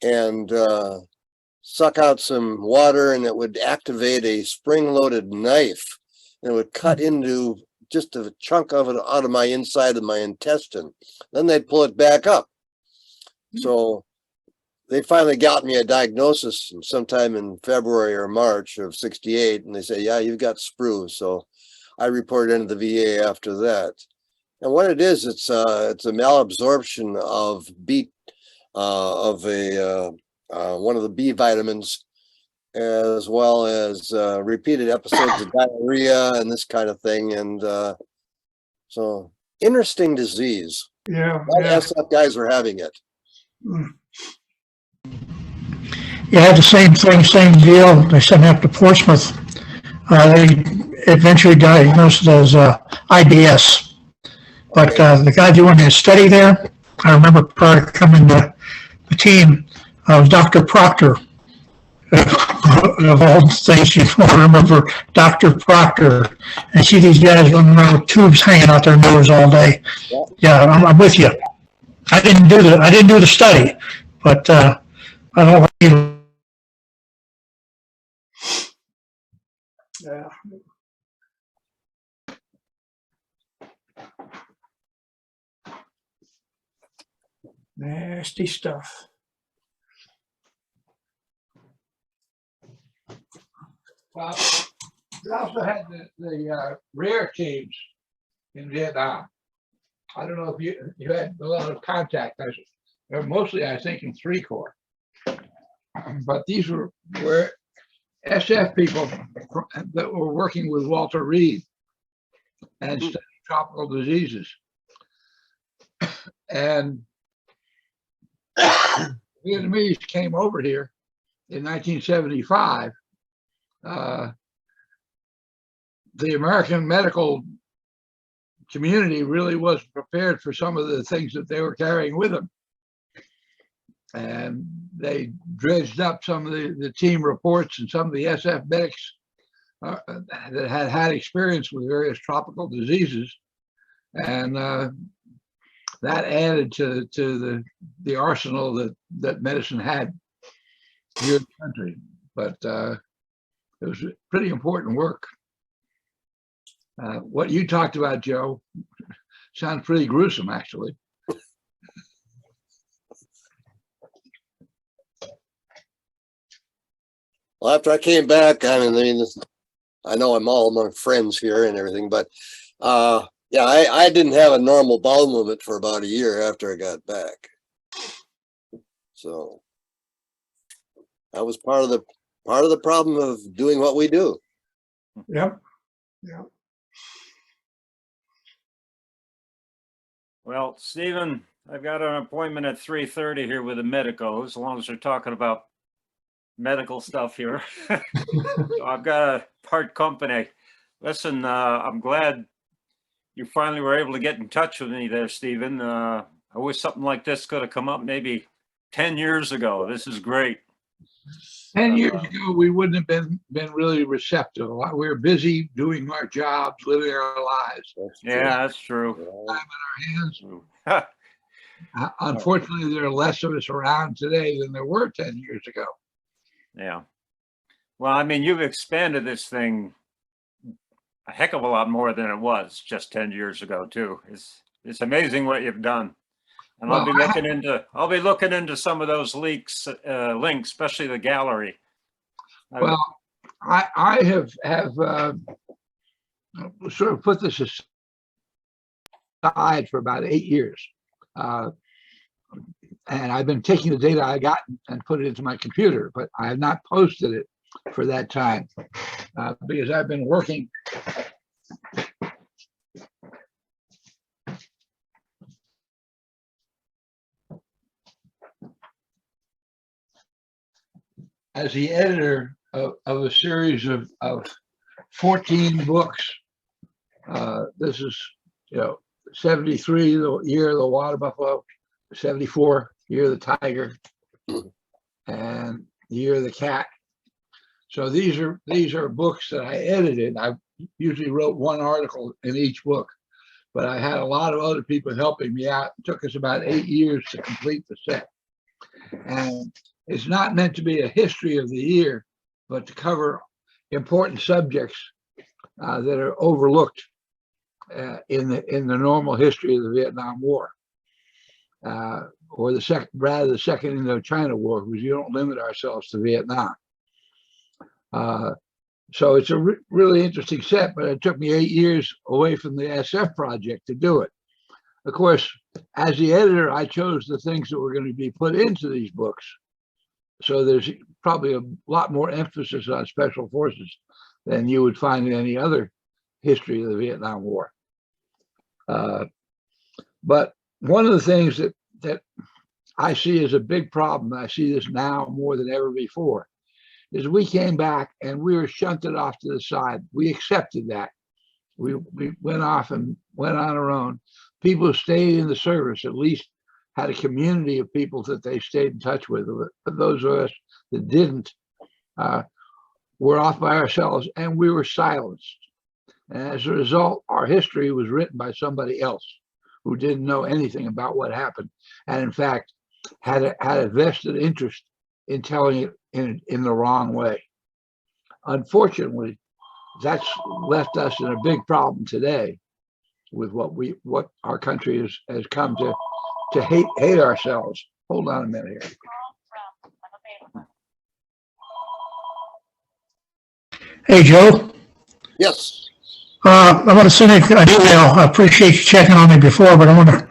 and suck out some water, and it would activate a spring-loaded knife, and it would cut into just a chunk of it out of my inside of my intestine. Then they'd pull it back up. So they finally got me a diagnosis sometime in February or March of '68, and they say, yeah, you've got sprue. So I reported into the VA after that. And what it is, it's a malabsorption of one of the B vitamins, as well as repeated episodes of diarrhea and this kind of thing. And so interesting disease. Yeah. SF guys were having it. You had the same thing, same deal. They sent out to Portsmouth. They eventually diagnosed it as IBS. But the guy doing his study there, I remember prior to coming to the team, was Dr. Proctor. of all things, you remember Dr. Proctor, and see these guys running around with tubes hanging out their nose all day. Yeah, I'm with you. I didn't do the study, but I don't like you. Yeah. Nasty stuff. Well, we also had the rare teams in Vietnam. I don't know if you had a lot of contact. They're mostly, I think, in 3 Corps. But these were SF people that were working with Walter Reed and studying tropical diseases. And Vietnamese came over here in 1975. The American medical community really wasn't prepared for some of the things that they were carrying with them. And they dredged up some of the team reports and some of the SF medics that had experience with various tropical diseases. And that added to the arsenal that medicine had here in the country. But it was pretty important work. What you talked about, Joe, sounds pretty gruesome, actually. Well, after I came back, I mean, I know I'm all among friends here and everything, but yeah, I didn't have a normal bowel movement for about a year after I got back. So that was part of the problem of doing what we do. Yep. Yep. Well, Stephen, I've got an appointment at 3:30 here with the medicos, as long as they're talking about medical stuff here. So I've got to part company. Listen, I'm glad you finally were able to get in touch with me there, Stephen. I wish something like this could have come up maybe 10 years ago. This is great. 10 years ago, we wouldn't have been really receptive. We were busy doing our jobs, living our lives. Yeah, that's true. Time in our hands. Unfortunately, there are less of us around today than there were 10 years ago. Yeah. Well, I mean, you've expanded this thing a heck of a lot more than it was just 10 years ago, too. It's amazing what you've done. And well, I'll be looking into some of those links, especially the gallery. Well, I have sort of put this aside for about 8 years. And I've been taking the data I got and put it into my computer, but I have not posted it for that time because I've been working. As the editor of a series of 14 books. This is, 73, the year of the water buffalo, 74, year of the tiger, and the year of the cat. So these are books that I edited. I usually wrote one article in each book, but I had a lot of other people helping me out. It took us about 8 years to complete the set. And it's not meant to be a history of the year, but to cover important subjects that are overlooked in the normal history of the Vietnam War, or the second Indochina War, because you don't limit ourselves to Vietnam. So it's a really interesting set, but it took me 8 years away from the SF project to do it. Of course, as the editor, I chose the things that were going to be put into these books. So there's probably a lot more emphasis on special forces than you would find in any other history of the Vietnam War. But one of the things that I see as a big problem, I see this now more than ever before, is we came back and we were shunted off to the side. We accepted that. We went off and went on our own. People who stayed in the service at least had a community of people that they stayed in touch with. But those of us that didn't were off by ourselves and we were silenced. And as a result, our history was written by somebody else who didn't know anything about what happened. And in fact, had a vested interest in telling it in the wrong way. Unfortunately, that's left us in a big problem today with what our country has come to hate ourselves. Hold on a minute here. Hey, Joe. Yes. I want to send an email. I appreciate you checking on me before, but I want to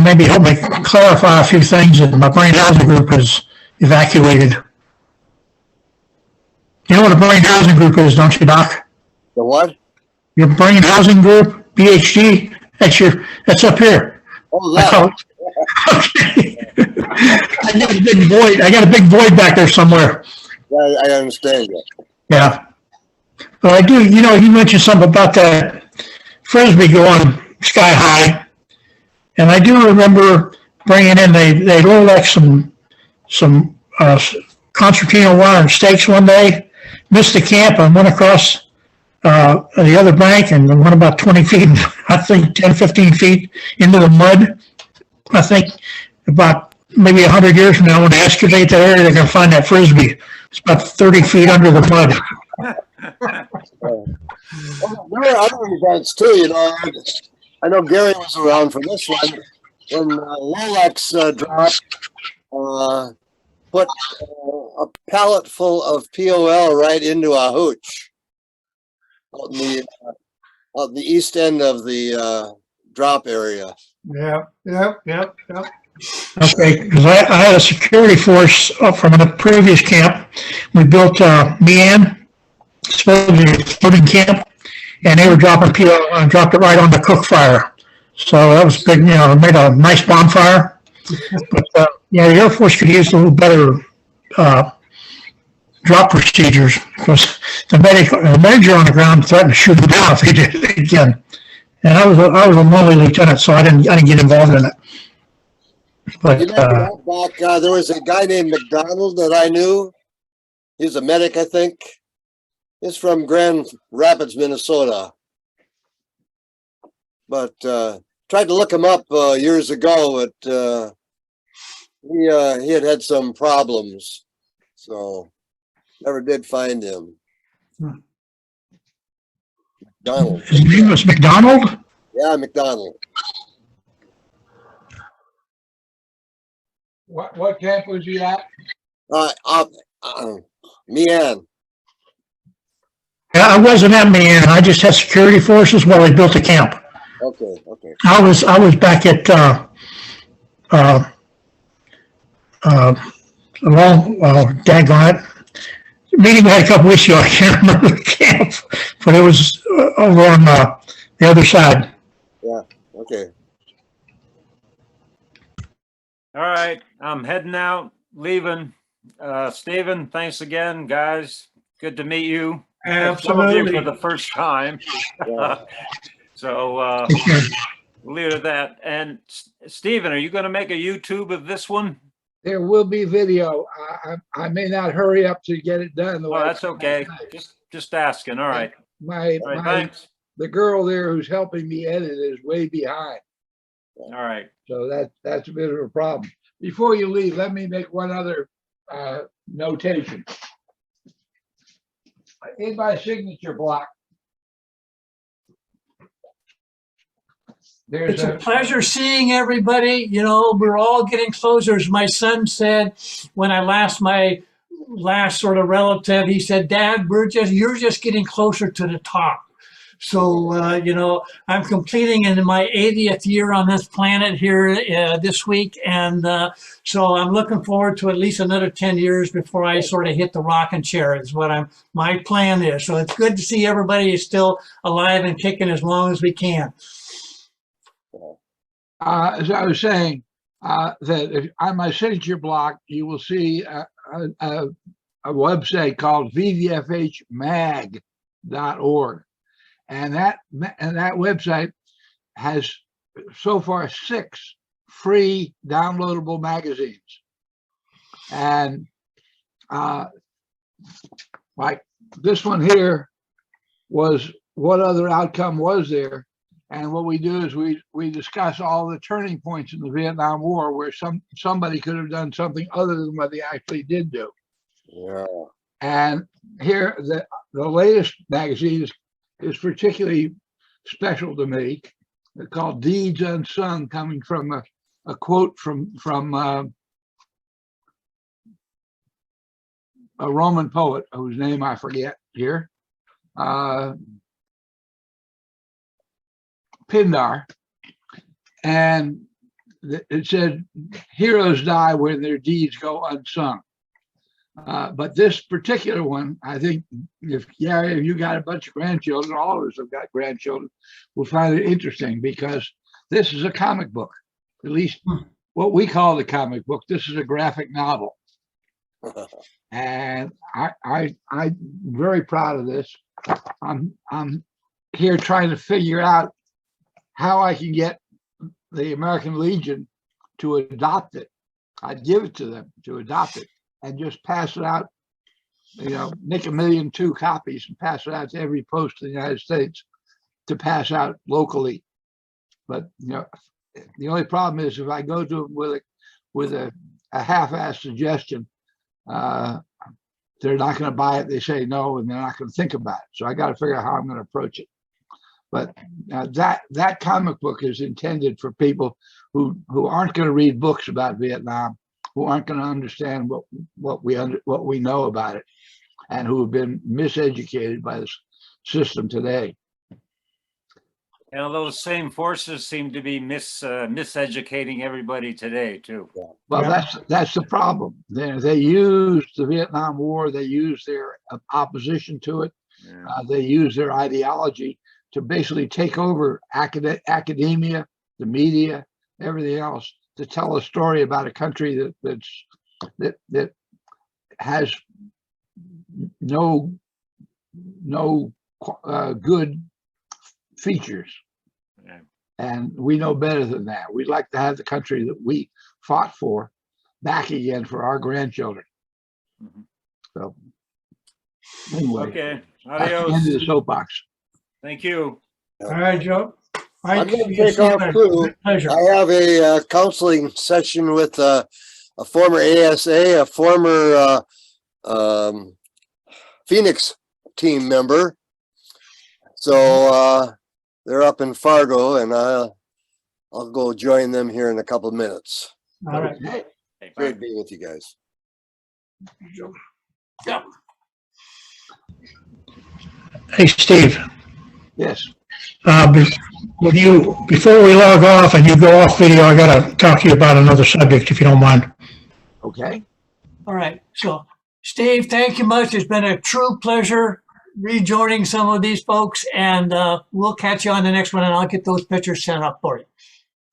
maybe help me clarify a few things that my brain housing group has evacuated. You know what a brain housing group is, don't you, Doc? The what? Your brain housing group, BHG. That's up here. Oh, that. Okay. I got a big void. I got a big void back there somewhere. I understand that. Yeah. But I do, you mentioned something about that Frisbee going sky high. And I do remember bringing in, they rolled like some concertina wire and stakes one day, missed the camp and went across the other bank and went about 20 feet, I think 10, 15 feet into the mud. I think about maybe 100 years from now, when they excavate that area, they're going to find that Frisbee. It's about 30 feet under the mud. Well, there are other events too, I know Gary was around for this one when Lolex dropped, put a pallet full of POL right into a hooch out in the east end of the drop area. Yep. Okay, because I had a security force up from a previous camp. We built Mian, supposedly a floating camp, and they were dropping PO and dropped it right on the cook fire. So that was big, made a nice bonfire. But the Air Force could use a little better drop procedures, because the major on the ground threatened to shoot them down if they did it again. And I was a lonely lieutenant, so I didn't get involved in it. But There was a guy named McDonald that I knew. He was a medic, I think. He's from Grand Rapids, Minnesota. But tried to look him up years ago, but he had some problems, so never did find him. McDonald. His name was McDonald? Yeah, McDonald. What camp was he at? Mian. Yeah, I wasn't at Mian. I just had security forces while they built a camp. Okay. I was back at daggone it. Meeting we had a couple weeks ago. I can't remember the camp, but it was over on the other side. Yeah. Okay. All right, I'm heading out, leaving. Stephen, thanks again, guys. Good to meet you. Some of you for the first time. Yeah. So we'll leave it at that. And Stephen, are you going to make a YouTube of this one? There will be video. I may not hurry up to get it done. Oh, that's okay. Just asking. All right. Thanks. The girl there who's helping me edit is way behind. All right. So that's a bit of a problem. Before you leave, let me make one other notation. In my signature block, It's a pleasure seeing everybody. We're all getting closer. As my son said, when I lost my last sort of relative, he said, "Dad, you're just getting closer to the top." So, I'm completing in my 80th year on this planet here this week. And so I'm looking forward to at least another 10 years before I sort of hit the rocking chair is what my plan is. So it's good to see everybody is still alive and kicking as long as we can. As I was saying, that on my signature block, you will see a website called vdfhmag.org. And that website has so far 6 free downloadable magazines. And Like this one here was what other outcome was there? And what we do is we discuss all the turning points in the Vietnam War where somebody could have done something other than what they actually did do. Yeah. And here the latest magazine is particularly special to me. It's called Deeds Unsung, coming from a quote from a Roman poet whose name I forget here. Pindar, and it said, heroes die when their deeds go unsung. But this particular one, I think if you got a bunch of grandchildren, all of us have got grandchildren, will find it interesting because this is a comic book, at least what we call the comic book. This is a graphic novel. And I'm very proud of this. I'm here trying to figure out how I can get the American Legion to adopt it. I'd give it to them to adopt it and just pass it out, make 1,000,002 copies and pass it out to every post in the United States to pass out locally. But, the only problem is if I go to them with a half-assed suggestion, they're not going to buy it. They say no, and they're not going to think about it. So I got to figure out how I'm going to approach it. But that comic book is intended for people who aren't going to read books about Vietnam, who aren't going to understand what we know about it, and who have been miseducated by the system today. And those same forces seem to be miseducating everybody today too. Well, that's the problem. They used the Vietnam War. They used their opposition to it. They used their ideology to basically take over academia, the media, everything else, to tell a story about a country that has no good features. Yeah. And we know better than that. We'd like to have the country that we fought for back again for our grandchildren. Mm-hmm. So anyway, okay, adios. End of the soapbox. Thank you. All right, Joe. I'm going to take off too. I have a counseling session with a former ASA, a former Phoenix team member. So they're up in Fargo, and I'll go join them here in a couple of minutes. All right. Great being with you guys. Yep. Hey, Steve. Yes. Before we log off and you go off video, I got to talk to you about another subject, if you don't mind. Okay. All right. So, Steve, thank you much. It's been a true pleasure rejoining some of these folks, and we'll catch you on the next one, and I'll get those pictures sent up for you.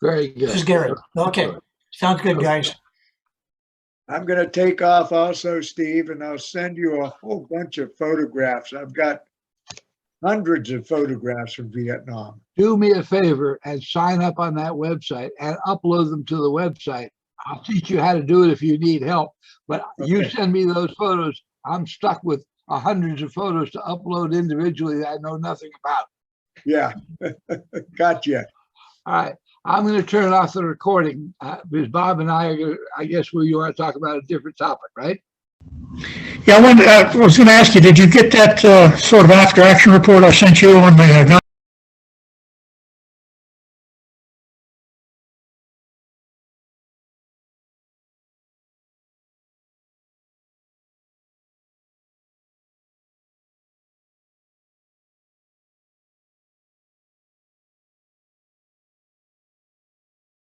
Very good. This is Gary. Okay. Sounds good, guys. I'm going to take off also, Steve, and I'll send you a whole bunch of photographs. I've got hundreds of photographs from Vietnam. Do me a favor and sign up on that website and upload them to the website. I'll teach you how to do it if you need help. But you send me those photos. I'm stuck with hundreds of photos to upload individually that I know nothing about. Yeah, gotcha. All right. I'm going to turn off the recording because Bob and I guess we want to talk about a different topic, right? Yeah, I was going to ask you, did you get that sort of after-action report I sent you on the